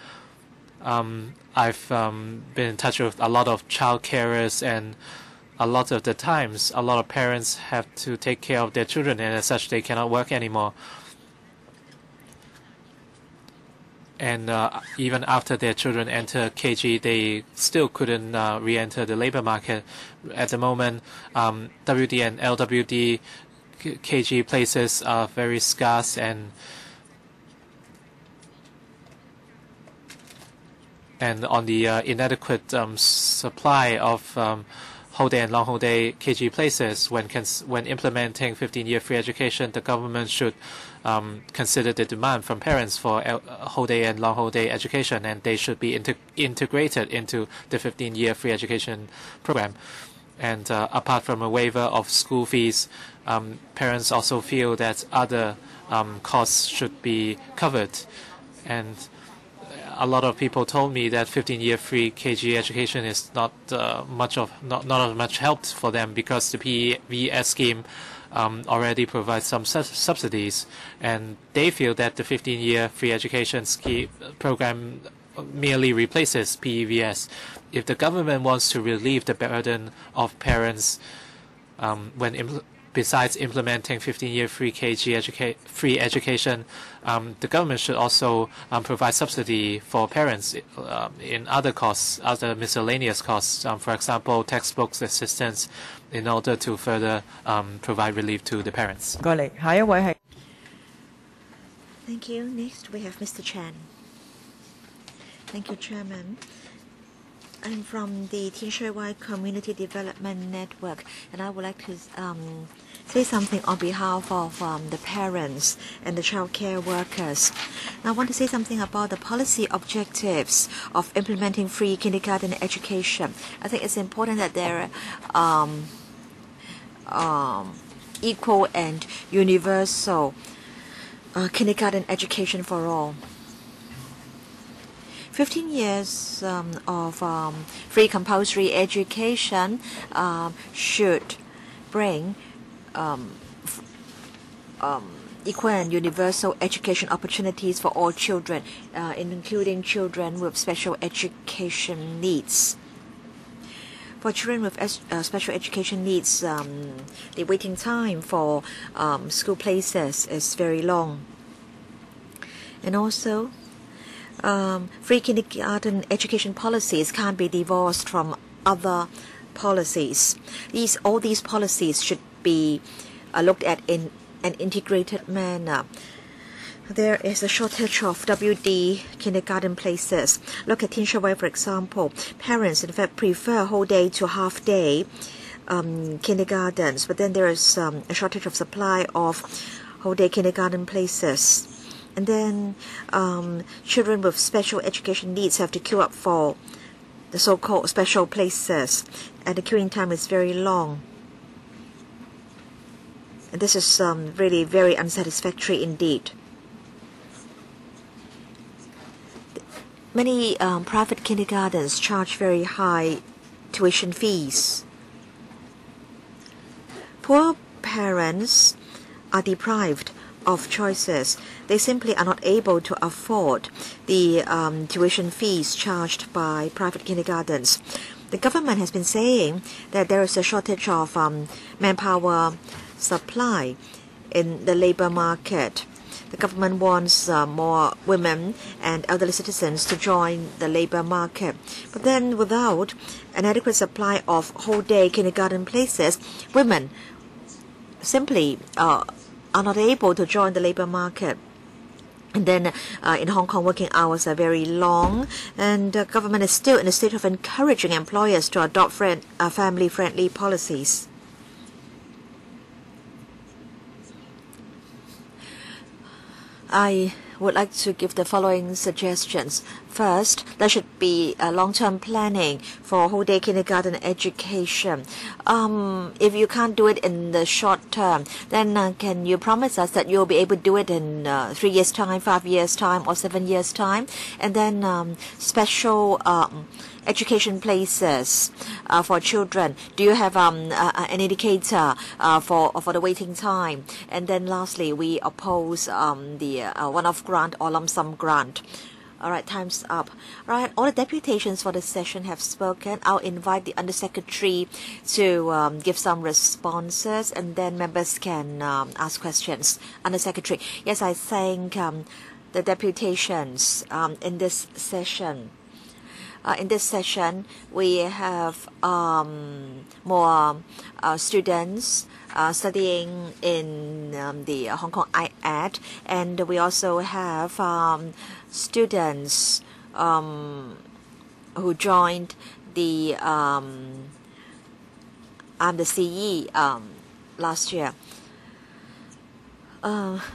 I've been in touch with a lot of child carers, and a lot of the times, a lot of parents have to take care of their children, and as such, they cannot work anymore. And even after their children enter KG, they still couldn't re-enter the labor market. At the moment, WD and LWD KG places are very scarce, and on the inadequate supply of whole-day and long whole-day KG places, when implementing 15-year free education, the government should consider the demand from parents for whole-day and long whole-day education, and they should be integrated into the 15-year free education program. And apart from a waiver of school fees, parents also feel that other costs should be covered. And a lot of people told me that 15-year free KG education is not much help for them, because the PVS scheme already provides some subsidies, and they feel that the 15-year free education scheme program merely replaces PVS. If the government wants to relieve the burden of parents when besides implementing 15-year free free education, the government should also provide subsidy for parents in other costs, other miscellaneous costs, for example, textbooks, assistance, in order to further provide relief to the parents. 唔該你，下一位係 Thank you. Next, we have Mr. Chan. Thank you, Chairman. I'm from the Nursery Community Development Network, and I would like to say something on behalf of the parents and the child care workers. I want to say something about the policy objectives of implementing free kindergarten education. I think it's important that there are equal and universal kindergarten education for all. 15 years of free compulsory education should bring equal and universal education opportunities for all children, including children with special education needs. For children with special education needs, the waiting time for school places is very long. And also, free kindergarten education policies can't be divorced from other policies. All these policies should be looked at in an integrated manner. There is a shortage of WD kindergarten places. Look at Nursery, for example. Parents, in fact, prefer whole day to half day kindergartens, but then there is a shortage of supply of whole day kindergarten places. And then children with special education needs have to queue up for the so-called special places, and the queuing time is very long. And this is really very unsatisfactory indeed. Many private kindergartens charge very high tuition fees. Poor parents are deprived of choices. They simply are not able to afford the tuition fees charged by private kindergartens. The government has been saying that there is a shortage of manpower supply in the labor market. The government wants more women and elderly citizens to join the labor market. But then without an adequate supply of whole-day kindergarten places, women simply are not able to join the labor market. And then in Hong Kong, working hours are very long, and the government is still in a state of encouraging employers to adopt family-friendly policies. I would like to give the following suggestions. First, there should be a long-term planning for whole-day kindergarten education. If you can't do it in the short term, then can you promise us that you'll be able to do it in 3 years' time, 5 years' time, or 7 years' time? And then special education places for children. Do you have an indicator for the waiting time? And then lastly, we oppose the one-off grant or lump sum grant. All right, time's up. All right, all the deputations for this session have spoken. I'll invite the Undersecretary to give some responses, and then members can ask questions. Undersecretary, yes, I thank the deputations in this session. In this session, we have more students studying in the Hong Kong IAD, and we also have students who joined the CE last year.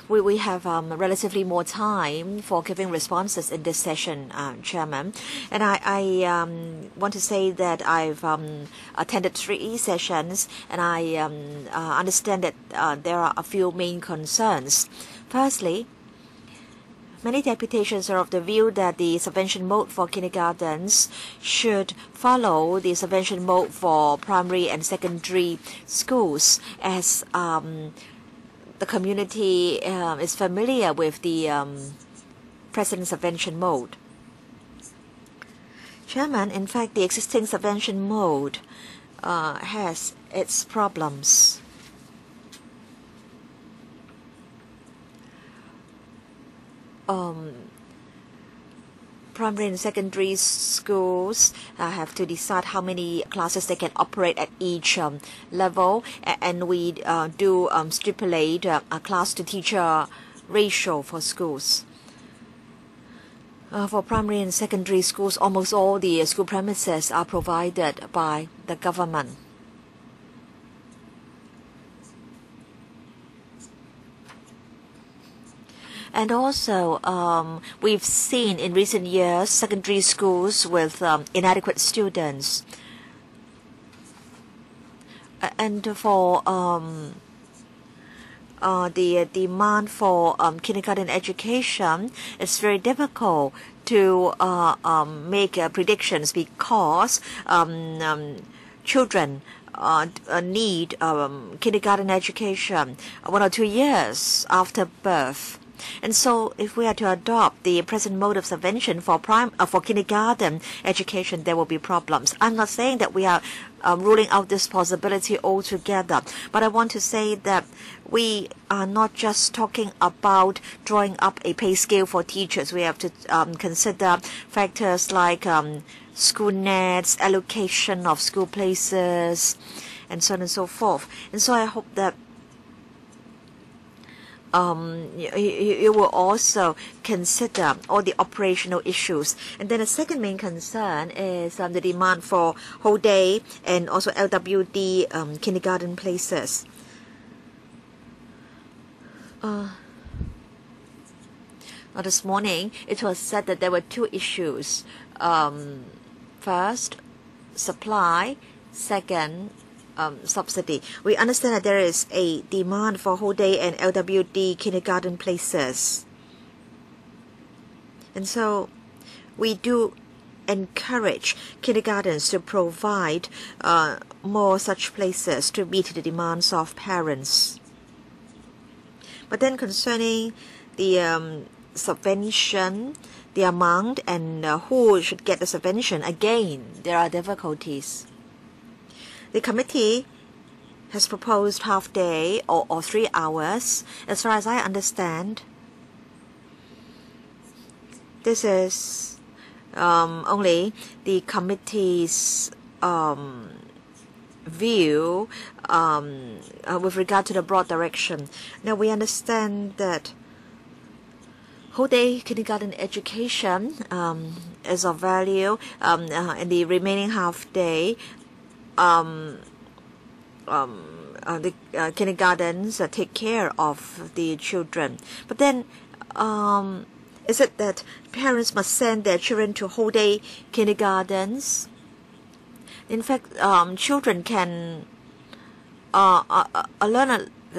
We have relatively more time for giving responses in this session, Chairman. And I want to say that I've attended 3 sessions, and I understand that there are a few main concerns. Firstly, many deputations are of the view that the subvention mode for kindergartens should follow the subvention mode for primary and secondary schools, as the community is familiar with the present subvention mode. Chairman, in fact, the existing subvention mode has its problems. primary and secondary schools have to decide how many classes they can operate at each level, and we do stipulate a class-to-teacher ratio for schools. For primary and secondary schools, almost all the school premises are provided by the government. And also, we've seen in recent years secondary schools with inadequate students. And for the demand for kindergarten education, it's very difficult to make predictions because children need kindergarten education 1 or 2 years after birth. And so, if we are to adopt the present mode of subvention for kindergarten education, there will be problems. I'm not saying that we are ruling out this possibility altogether, but I want to say that we are not just talking about drawing up a pay scale for teachers. We have to consider factors like school nets, allocation of school places, and so on and so forth. And so I hope that you will also consider all the operational issues. And then the second main concern is the demand for whole day and also LWD kindergarten places. This morning, it was said that there were 2 issues. First, supply. Second, subsidy. We understand that there is a demand for whole day and LWD kindergarten places. And so we do encourage kindergartens to provide more such places to meet the demands of parents. But then concerning the subvention, the amount, and who should get the subvention, again, there are difficulties. The committee has proposed half day or 3 hours. As far as I understand, this is only the committee's view with regard to the broad direction. Now we understand that whole day kindergarten education is of value, and the remaining half day the kindergartens take care of the children. But then, is it that parents must send their children to whole day kindergartens? In fact, children can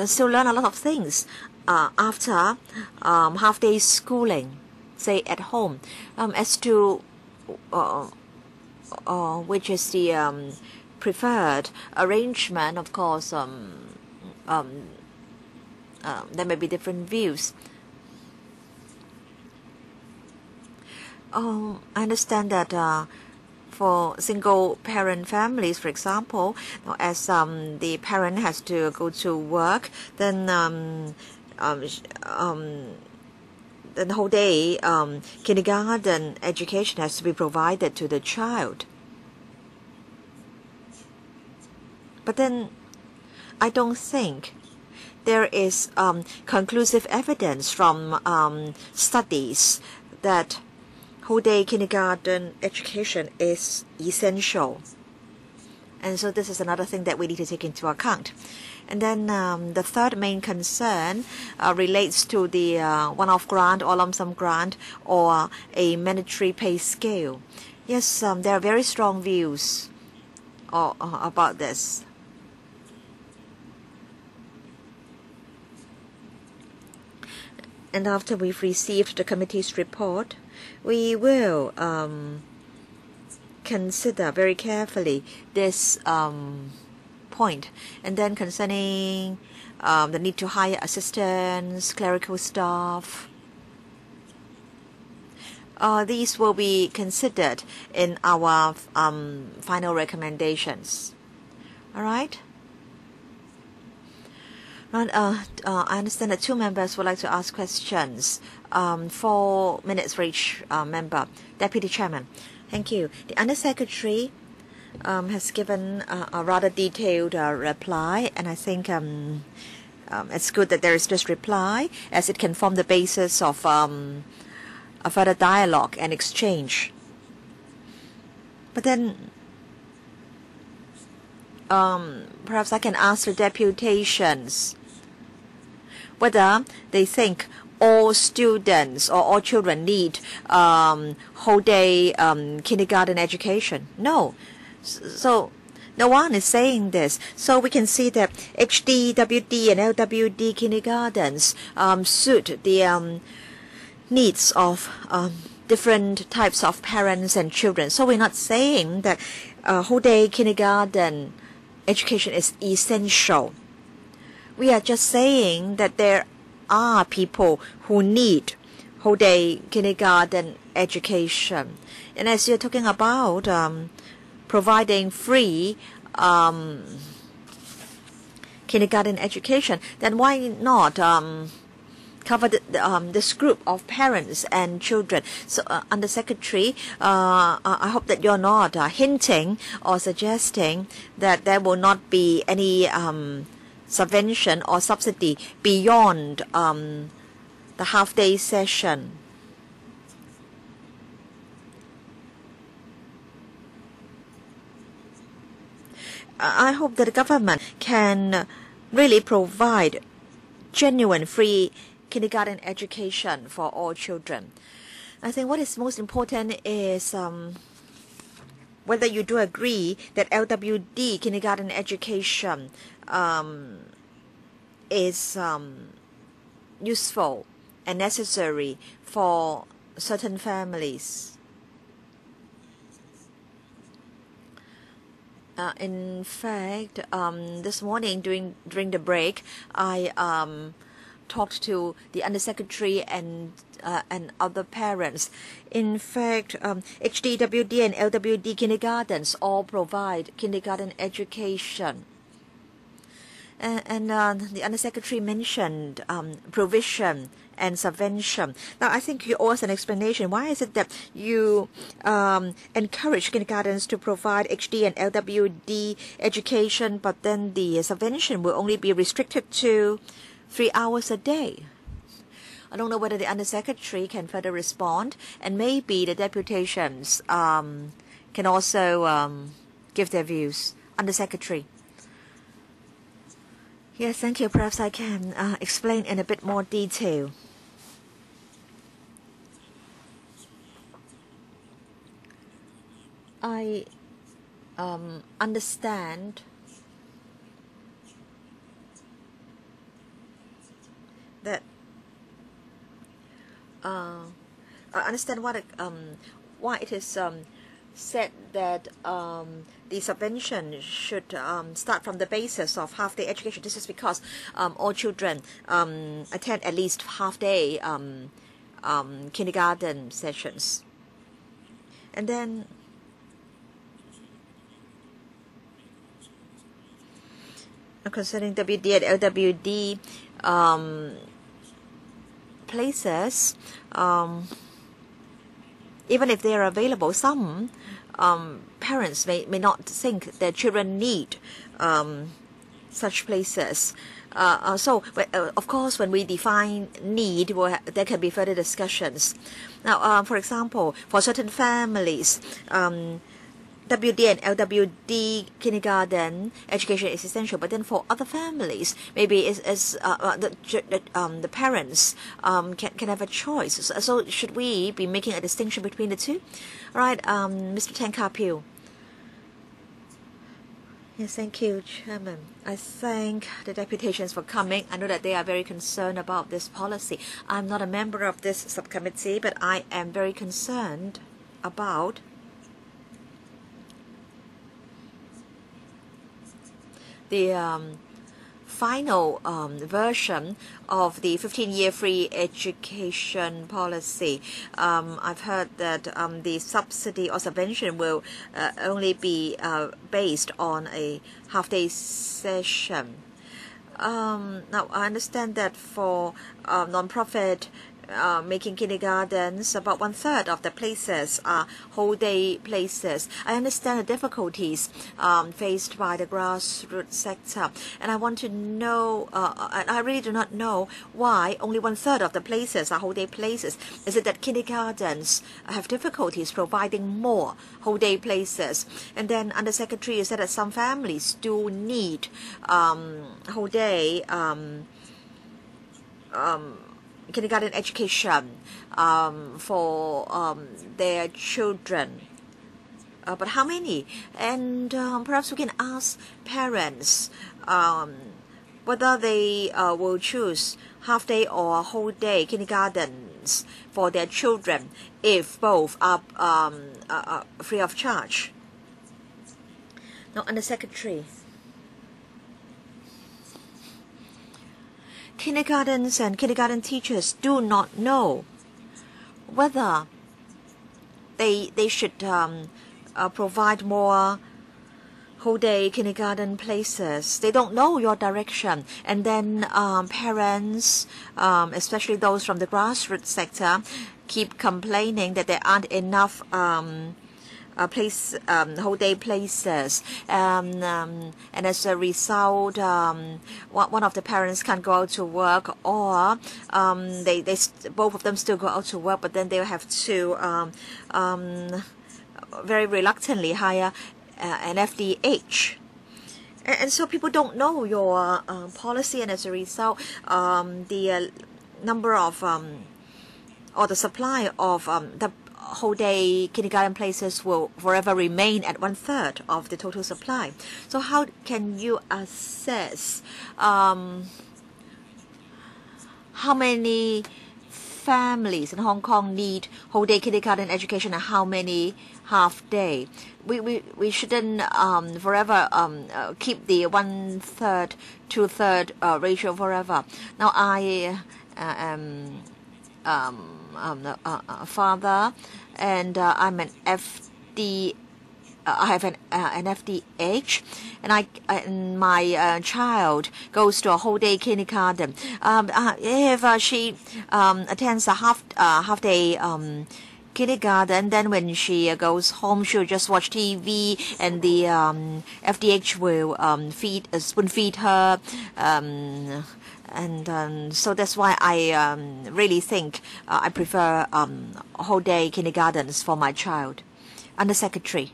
still learn a lot of things after half day schooling, say at home. As to which is the preferred arrangement, of course, there may be different views. I understand that for single parent families, for example, as the parent has to go to work, then the whole day kindergarten education has to be provided to the child. But then I don't think there is conclusive evidence from studies that whole day kindergarten education is essential. And so this is another thing that we need to take into account. And then the third main concern relates to the one-off grant or lump sum grant or a mandatory pay scale. Yes, there are very strong views about this. And after we've received the committee's report, we will consider very carefully this point. And then concerning the need to hire assistants, clerical staff, these will be considered in our final recommendations. All right? Right, I understand that 2 members would like to ask questions. 4 minutes for each member. Deputy Chairman, thank you. The Undersecretary has given a rather detailed reply, and I think it's good that there is this reply, as it can form the basis of a further dialogue and exchange. But then perhaps I can ask the deputations whether they think all students or all children need whole day kindergarten education. No. So no one is saying this. So we can see that HD, WD and LWD kindergartens suit the needs of different types of parents and children. So we're not saying that whole day kindergarten education is essential. We are just saying that there are people who need whole day kindergarten education. And as you're talking about providing free kindergarten education, then why not cover this group of parents and children? So, Undersecretary, I hope that you're not hinting or suggesting that there will not be any subvention or subsidy beyond the half-day session. I hope that the government can really provide genuine free kindergarten education for all children. I think what is most important is whether you do agree that LWD kindergarten education is useful and necessary for certain families. In fact, this morning during the break, I talked to the Undersecretary and other parents. In fact, HD, WD and LWD kindergartens all provide kindergarten education. And the Undersecretary mentioned provision and subvention. Now, I think you owe us an explanation. Why is it that you encourage kindergartens to provide HD and LWD education, but then the subvention will only be restricted to 3 hours a day? I don't know whether the Undersecretary can further respond, and maybe the deputations can also give their views. Undersecretary. Yes, thank you. Perhaps I can explain in a bit more detail. I understand that I understand what why it is said that the subvention should start from the basis of half-day education. This is because all children attend at least half-day kindergarten sessions. And then concerning WD and LWD places, even if they are available, some parents may not think their children need such places. So, of course, when we define need, there can be further discussions. Now, for example, for certain families, WD and LWD kindergarten education is essential, but then for other families, maybe the parents can have a choice. So should we be making a distinction between the two? All right, Mr. Tan Ka-Piu. Yes, thank you, Chairman. I thank the deputations for coming. I know that they are very concerned about this policy. I'm not a member of this subcommittee, but I am very concerned about the final version of the 15-year free education policy. I've heard that the subsidy or subvention will only be based on a half-day session. Now, I understand that for non-profit making kindergartens, about 1/3 of the places are whole day places. I understand the difficulties faced by the grassroots sector, and I want to know, and I really do not know why only 1/3 of the places are whole day places. Is it that kindergartens have difficulties providing more whole day places? And then Undersecretary, you said that some families do need whole day kindergarten education for their children. But how many? And perhaps we can ask parents whether they will choose half-day or whole-day kindergartens for their children if both are free of charge. Now, Undersecretary, kindergartens and kindergarten teachers do not know whether they should provide more whole-day kindergarten places. They don't know your direction. And then parents, especially those from the grassroots sector, keep complaining that there aren't enough whole day places, and as a result, one of the parents can't go out to work, or they both of them still go out to work, but then they'll have to very reluctantly hire an FDH. And so people don't know your policy, and as a result, the number of or the supply of the whole day kindergarten places will forever remain at 1/3 of the total supply. So how can you assess how many families in Hong Kong need whole day kindergarten education and how many half day? We shouldn't forever keep the 1/3 2/3 ratio forever. Now I am a father, and I'm an FD. I have an FDH, and my child goes to a whole day kindergarten. If she attends a half day kindergarten, then when she goes home, she'll just watch TV, and the FDH will spoon feed her. And so that's why I really think I prefer whole day kindergartens for my child. Undersecretary.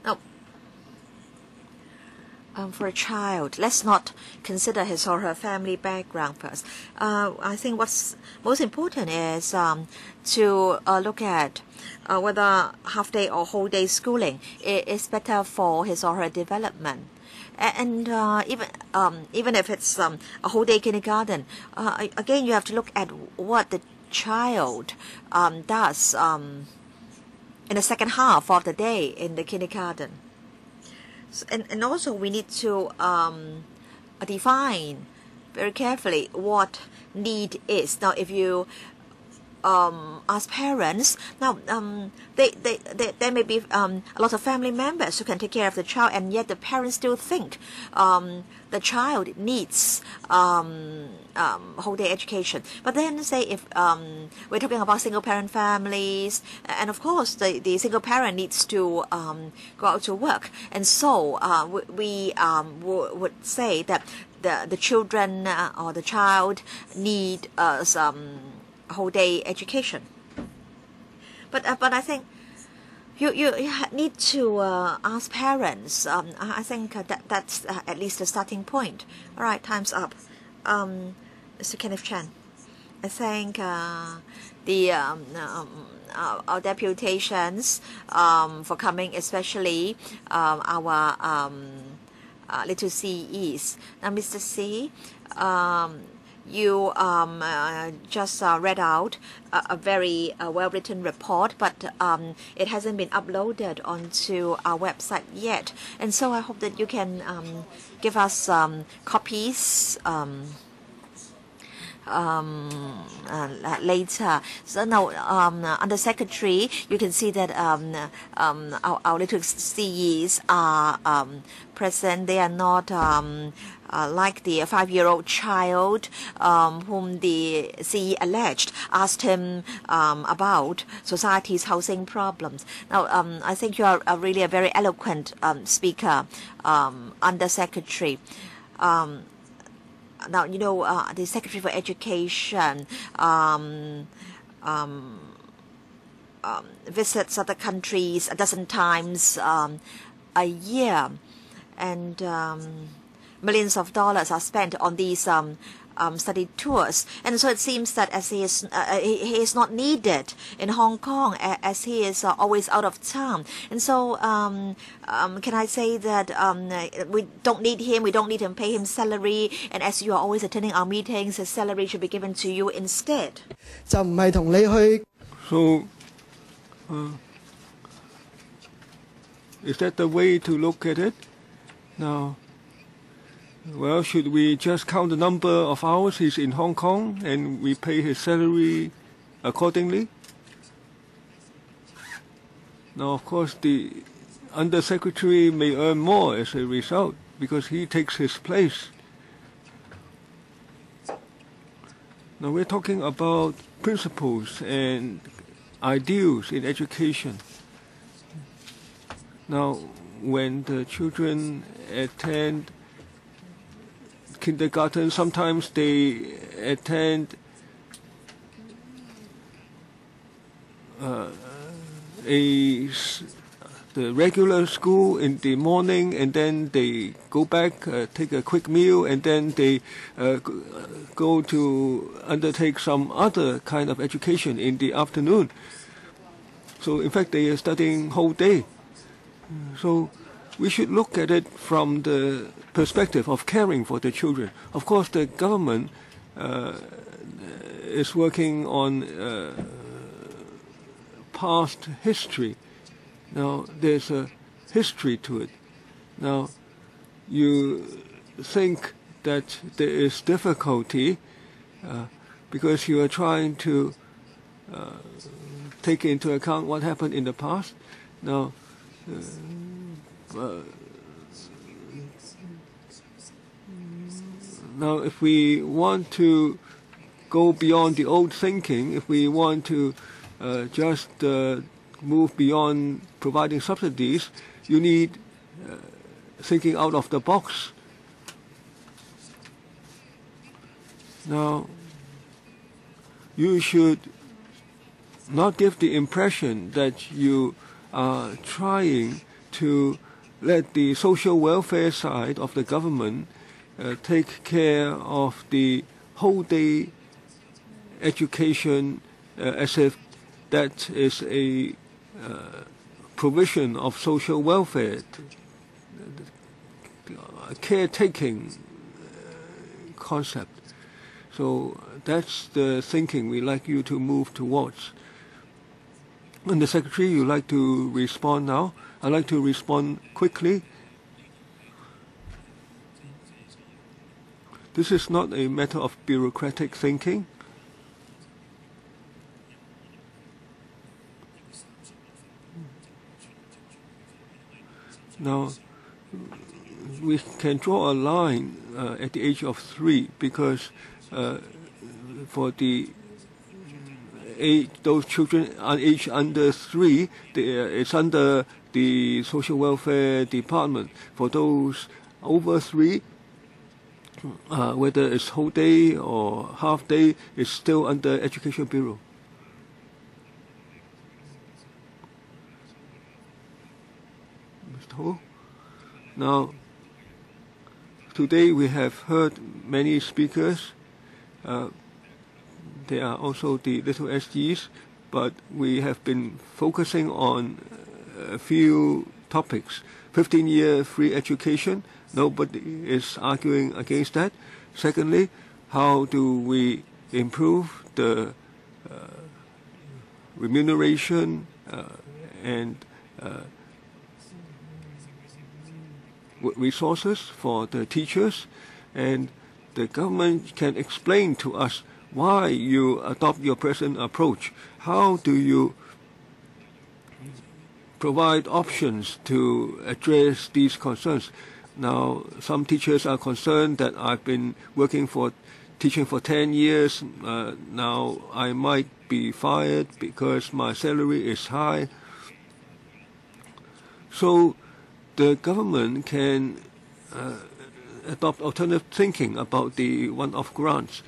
Now, for a child, let's not consider his or her family background first. I think what's most important is to look at whether half-day or whole-day schooling is better for his or her development. And even if it's a whole-day kindergarten, again, you have to look at what the child does in the second half of the day in the kindergarten. And also we need to define very carefully what need is. Now, if you ask parents, now there may be a lot of family members who can take care of the child, and yet the parents still think the child needs whole day education. But then say if we're talking about single parent families, and of course the single parent needs to go out to work, and so we would say that the children or the child need some whole day education. But I think you need to ask parents. I think that's at least a starting point. All right, time's up. Mr. Kenneth Chan, I thank our deputations for coming, especially our little CEs. Now, Mr. C, you just read out a very well-written report, but it hasn't been uploaded onto our website yet. And so I hope that you can give us copies later. So now, under Secretary, you can see that our little CEs are present. They are not like the 5-year-old child whom the CE alleged, asked him about society's housing problems. Now, I think you are really a very eloquent speaker, Under Secretary. Now, you know, the Secretary for Education visits other countries a dozen times a year, and millions of dollars are spent on these study tours. And so it seems that as he is not needed in Hong Kong, as he is always out of town. And so can I say that we don't need him, we don't need him, pay him salary, and as you are always attending our meetings, his salary should be given to you instead. So, is that the way to look at it? Now, well, should we just count the number of hours he's in Hong Kong and we pay his salary accordingly? Now, of course, the Under-Secretary may earn more as a result because he takes his place. Now, we're talking about principles and ideals in education. Now, when the children attend kindergarten, sometimes they attend the regular school in the morning, and then they go back, take a quick meal, and then they go to undertake some other kind of education in the afternoon. So in fact, they are studying whole day. So we should look at it from the perspective of caring for the children. Of course, the government is working on past history. Now, there's a history to it. Now, you think that there is difficulty because you are trying to take into account what happened in the past. Now, now, if we want to go beyond the old thinking, if we want to just move beyond providing subsidies, you need thinking out of the box. Now, you should not give the impression that you are trying to let the social welfare side of the government take care of the whole day education as if that is a provision of social welfare, a caretaking concept. So that's the thinking we'd like you to move towards. And the Secretary, you'd like to respond now? I'd like to respond quickly. This is not a matter of bureaucratic thinking. Now, we can draw a line at the age of 3 because for the those children aged under 3, it's under the social welfare department. For those over 3, whether it's whole day or half day, it's still under Education Bureau. Mr. Ho? Now, today we have heard many speakers. There are also the little SGs, but we have been focusing on a few topics. 15-year free education, nobody is arguing against that. Secondly, how do we improve the remuneration and resources for the teachers, and the government can explain to us why you adopt your present approach. How do you provide options to address these concerns? Now, some teachers are concerned that I've been teaching for 10 years. Now I might be fired because my salary is high. So the government can adopt alternative thinking about the one-off grants.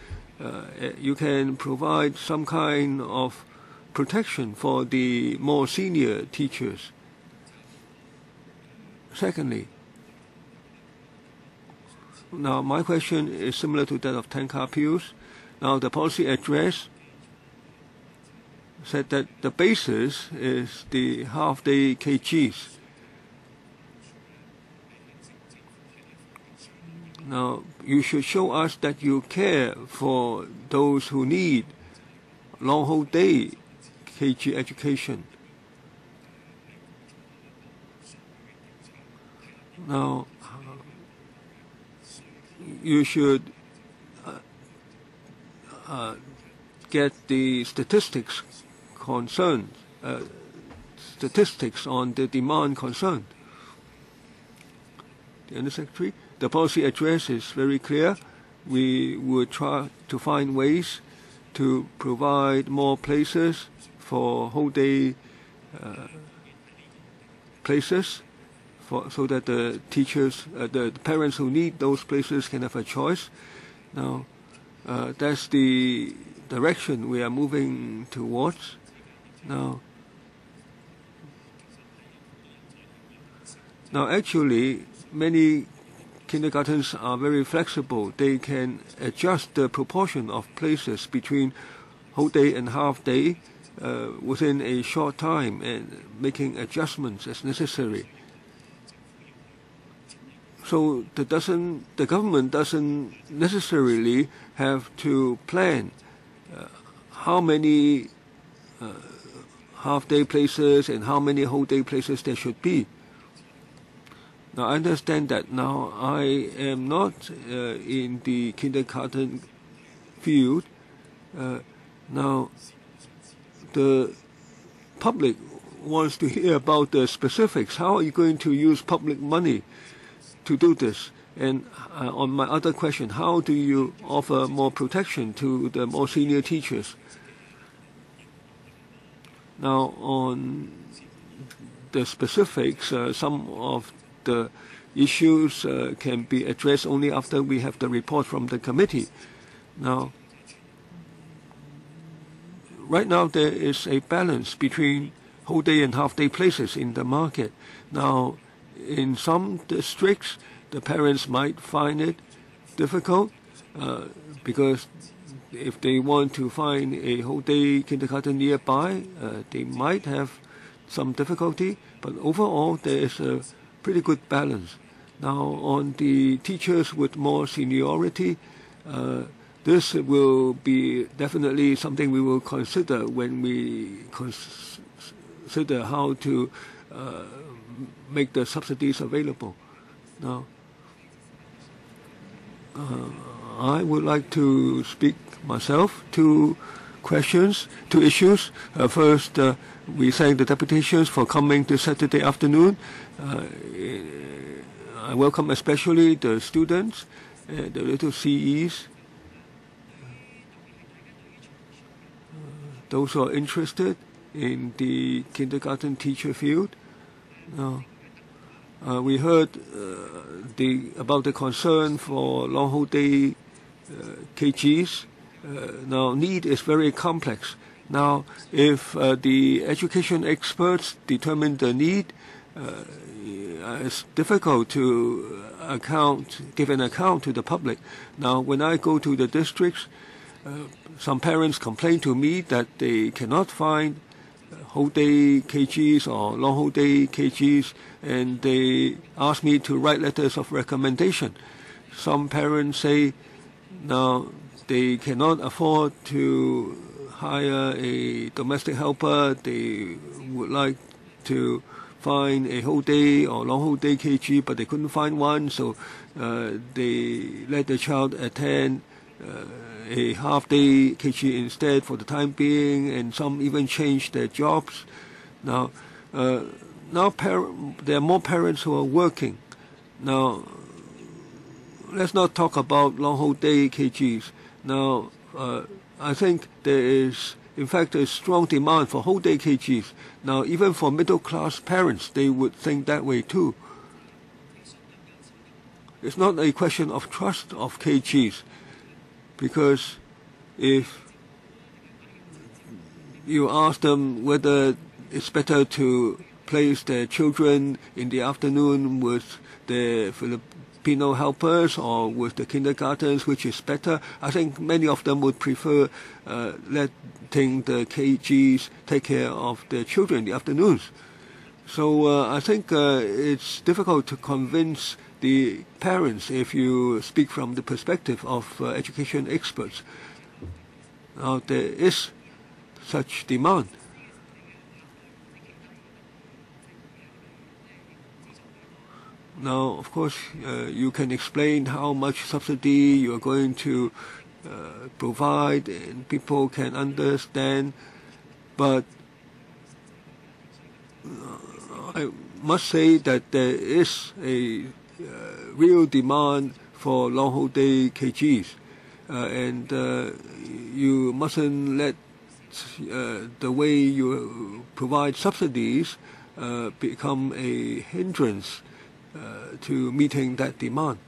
You can provide some kind of protection for the more senior teachers. Secondly, now my question is similar to that of Tan Kah Piu's. Now the policy address said that the basis is the half-day KGs. Now you should show us that you care for those who need long whole day KG education. Now you should get the statistics on the demand concerned. The Under Secretary, the policy address is very clear. We would try to find ways to provide more places for whole day places, so that the teachers, the parents who need those places can have a choice. Now, that's the direction we are moving towards. Now actually, many kindergartens are very flexible. They can adjust the proportion of places between whole day and half day within a short time, and making adjustments as necessary. So the government doesn't necessarily have to plan how many half-day places and how many whole-day places there should be. Now, I understand that. Now, I am not in the kindergarten field. Now, the public wants to hear about the specifics. How are you going to use public money to do this? And on my other question, how do you offer more protection to the more senior teachers? Now, on the specifics, some of the issues can be addressed only after we have the report from the committee. Now, right now there is a balance between whole day and half day places in the market. Now, in some districts, the parents might find it difficult because if they want to find a whole day kindergarten nearby, they might have some difficulty. But overall, there is a pretty good balance. Now, on the teachers with more seniority, this will be definitely something we will consider when we consider how to make the subsidies available. Now, I would like to speak myself two issues. First, we thank the deputations for coming this Saturday afternoon. I welcome especially the students, the little CEs, those who are interested in the kindergarten teacher field. Now, we heard about the concern for long whole day KGs. Now, need is very complex. Now, if the education experts determine the need, it's difficult to give an account to the public. Now, when I go to the districts, some parents complain to me that they cannot find whole day KGs or long whole day KGs, and they ask me to write letters of recommendation. Some parents say now they cannot afford to hire a domestic helper. They would like to find a whole day or long whole day KG, but they couldn't find one, so they let the child attend a half-day KG instead for the time being, and some even changed their jobs. Now, there are more parents who are working. Now, let's not talk about long whole day KGs. Now, I think there is, in fact, a strong demand for whole day KGs. Now, even for middle-class parents, they would think that way too. It's not a question of trust of KGs, because if you ask them whether it's better to place their children in the afternoon with the Filipino helpers or with the kindergartens, which is better, I think many of them would prefer letting the KGs take care of their children in the afternoons. So I think it's difficult to convince the parents if you speak from the perspective of education experts. Now, there is such demand. Now, of course, you can explain how much subsidy you are going to provide, and people can understand, but I must say that there is a real demand for long whole day KGs, and you mustn't let the way you provide subsidies become a hindrance to meeting that demand.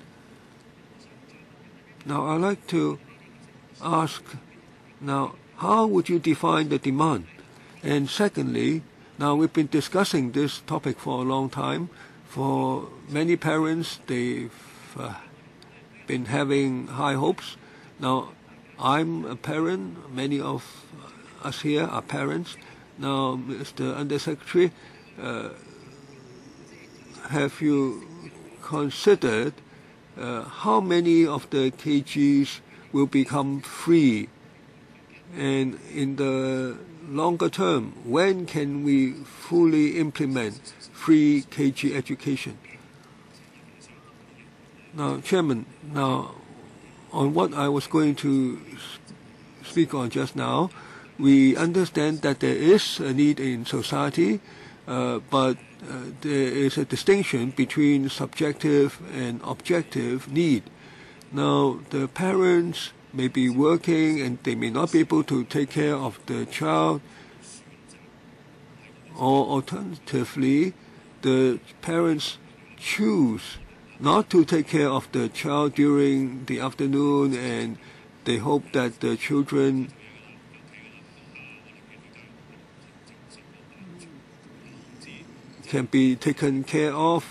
Now, I'd like to ask, now, how would you define the demand? And secondly, now we've been discussing this topic for a long time. For many parents, they've been having high hopes. Now, I'm a parent. Many of us here are parents. Now, Mr. Undersecretary, have you considered how many of the KGs will become free? And in the longer term, when can we fully implement free KG education? Now, Chairman, now on what I was going to speak on just now, we understand that there is a need in society, but there is a distinction between subjective and objective need. Now, the parents may be working and they may not be able to take care of the child, or alternatively, the parents choose not to take care of the child during the afternoon, and they hope that the children can be taken care of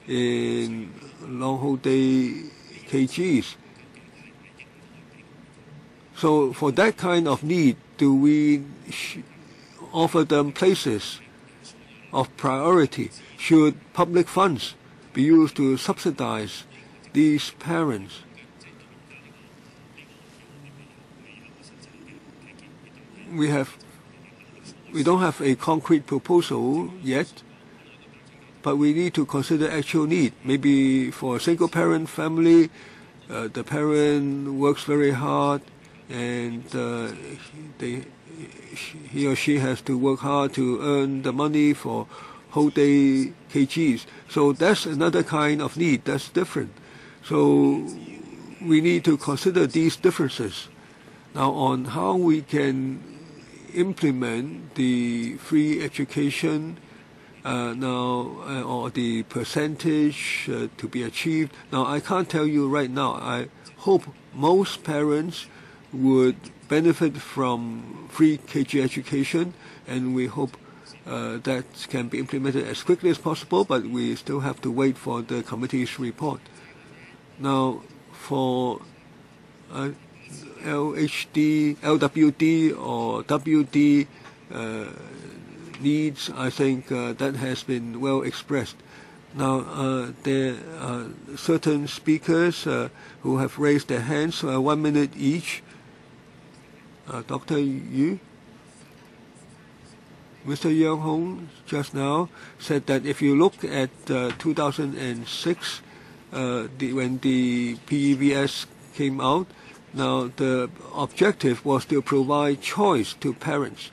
in long whole day KGs. So for that kind of need, do we offer them places of priority? Should public funds be used to subsidize these parents? We don't have a concrete proposal yet, but we need to consider actual need. Maybe for a single-parent family, the parent works very hard, and he or she has to work hard to earn the money for whole day KGs. So that's another kind of need. That's different. So we need to consider these differences. Now, on how we can implement the free education or the percentage to be achieved. Now, I can't tell you right now. I hope most parents would benefit from free KG education, and we hope that can be implemented as quickly as possible, but we still have to wait for the committee's report. Now, for LHD, LWD or WD needs, I think that has been well expressed. Now, there are certain speakers who have raised their hands, 1 minute each. Dr. Yu? Mr. Yang Hong just now said that if you look at 2006, when the PEVS came out, Now, the objective was to provide choice to parents.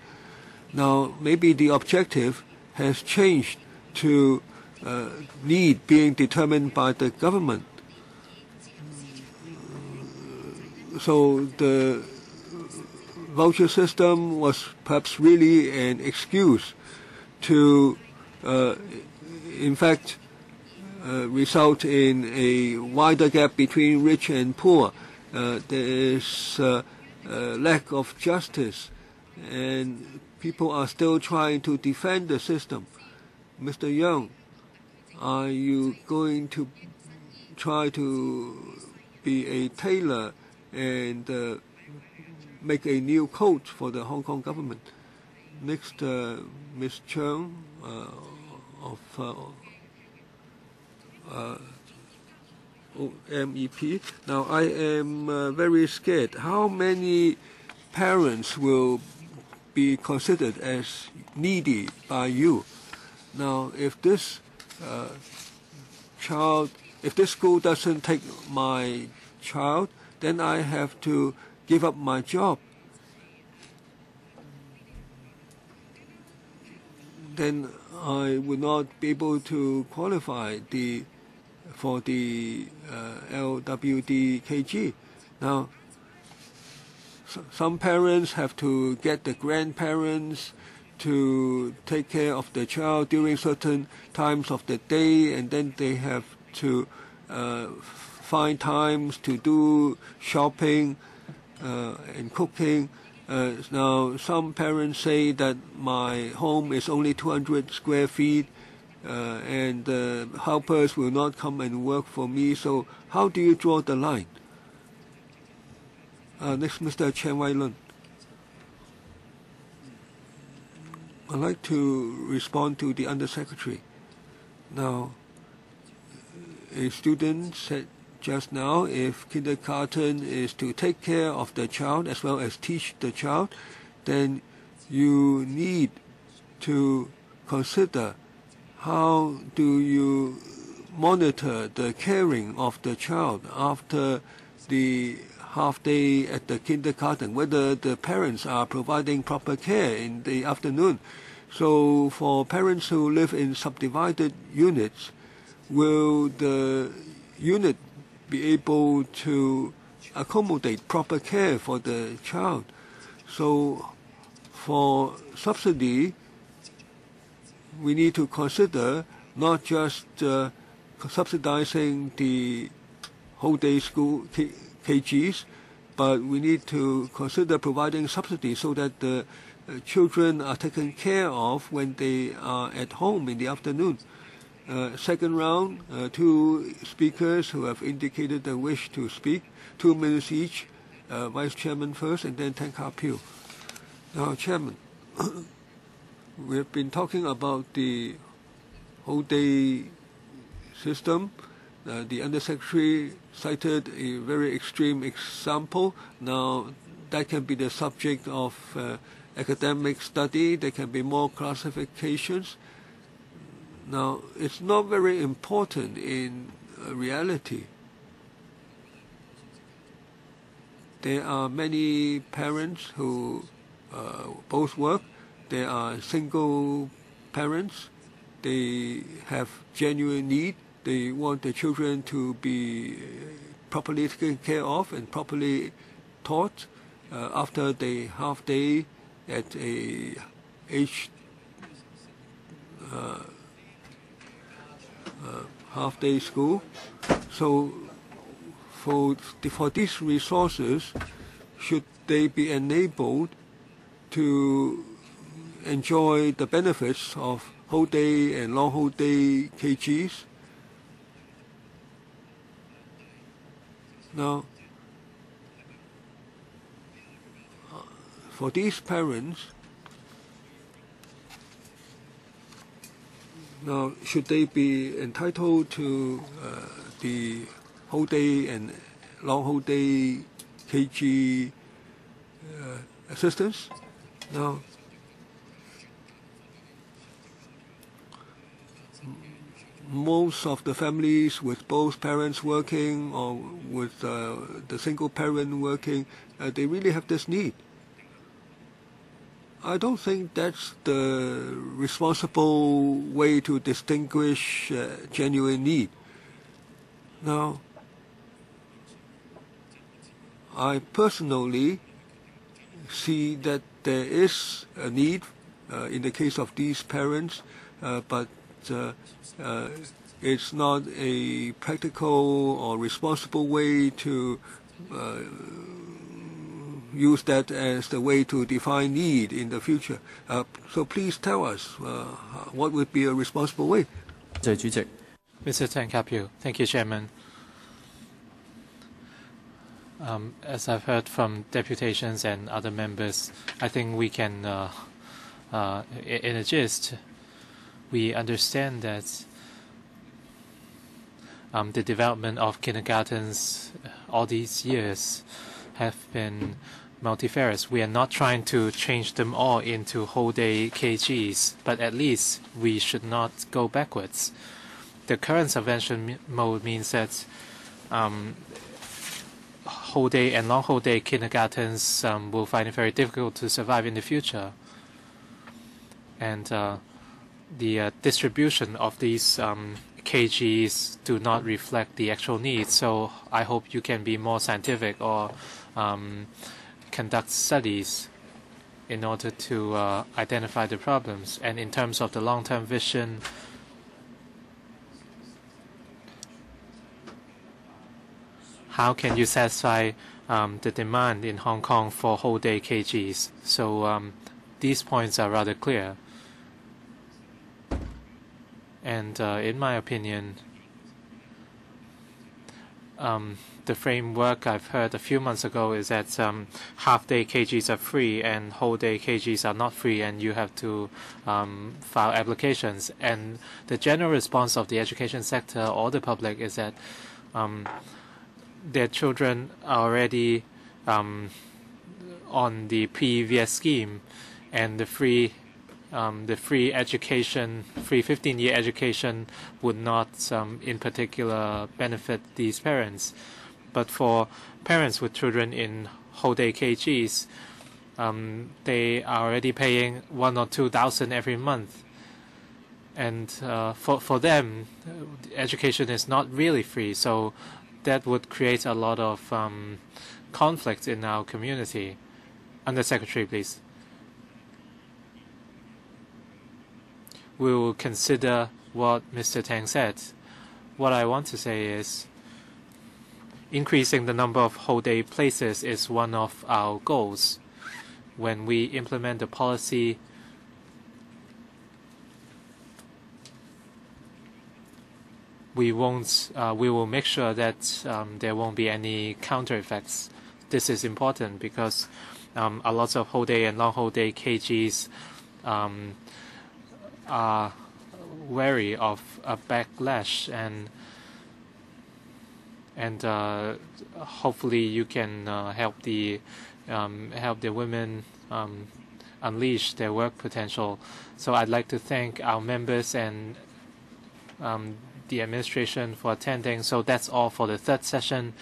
Now, maybe the objective has changed to need being determined by the government. So the voucher system was perhaps really an excuse to, in fact, result in a wider gap between rich and poor. There is a lack of justice, and people are still trying to defend the system. Mr. Young, are you going to try to be a tailor and make a new code for the Hong Kong government? Next, Ms. Cheung of MEP. Now, I am very scared. How many parents will be considered as needy by you? Now, if this if this school doesn't take my child, then I have to give up my job. Then I would not be able to qualify for the LWDKG. Now, some parents have to get the grandparents to take care of the child during certain times of the day, and then they have to find times to do shopping and cooking. Now, some parents say that my home is only 200 square feet and helpers will not come and work for me. So how do you draw the line? Next, Mr. Chen Wai-lun. I'd like to respond to the Undersecretary. Now, a student said just now, if kindergarten is to take care of the child as well as teach the child, then you need to consider how do you monitor the caring of the child after the half day at the kindergarten, whether the parents are providing proper care in the afternoon. So for parents who live in subdivided units, will the unit be able to accommodate proper care for the child? So for subsidy, we need to consider not just subsidizing the whole day school KGs, but we need to consider providing subsidy so that the children are taken care of when they are at home in the afternoon. Second round, two speakers who have indicated their wish to speak, 2 minutes each. Vice Chairman first, and then Tan Ka Piu. Now, Chairman, we have been talking about the whole day system. The Undersecretary cited a very extreme example. Now, that can be the subject of academic study. There can be more classifications. Now, it's not very important in reality. There are many parents who both work. There are single parents. They have genuine need. They want the children to be properly taken care of and properly taught after the half day at a half day school. So for these resources, should they be enabled to enjoy the benefits of whole day and long whole day KGs? Now, for these parents, now should they be entitled to the whole day and long whole day KG assistance? most of the families with both parents working or with the single parent working, they really have this need. I don't think that's the responsible way to distinguish genuine need. Now, I personally see that there is a need in the case of these parents, but it's not a practical or responsible way to use that as the way to define need in the future. So please tell us what would be a responsible way. Mr. Tang Kapiu. Thank you, Chairman. As I've heard from deputations and other members, I think we can, in a gist, we understand that the development of kindergartens all these years have been multifarious. We are not trying to change them all into whole-day KGs, but at least we should not go backwards. The current subvention mode means that whole-day and long-whole-day kindergartens will find it very difficult to survive in the future. And the distribution of these KGs do not reflect the actual needs. So I hope you can be more scientific or conduct studies in order to identify the problems. And in terms of the long-term vision, how can you satisfy the demand in Hong Kong for whole-day KGs? So these points are rather clear. And in my opinion, the framework I've heard a few months ago is that half-day KGs are free and whole-day KGs are not free, and you have to file applications. And the general response of the education sector or the public is that their children are already on the previous scheme, and the free education, free 15-year education would not in particular benefit these parents. But for parents with children in whole-day KGs, they are already paying 1,000 or 2,000 every month. And for them, education is not really free. So that would create a lot of conflict in our community. Undersecretary, please. We will consider what Mr. Tang said. What I want to say is increasing the number of whole-day places is one of our goals. When we implement the policy, we will make sure that there won't be any counter effects. This is important because a lot of whole-day and long whole-day KGs are wary of a backlash, and hopefully you can help the women unleash their work potential. So I'd like to thank our members and the administration for attending. So that's all for the third session.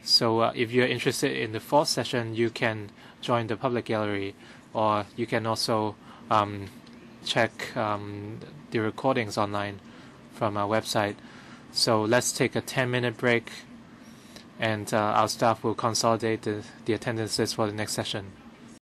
So if you're interested in the fourth session, you can join the public gallery, or you can also check the recordings online from our website. So let's take a 10-minute break, and our staff will consolidate the attendance list for the next session.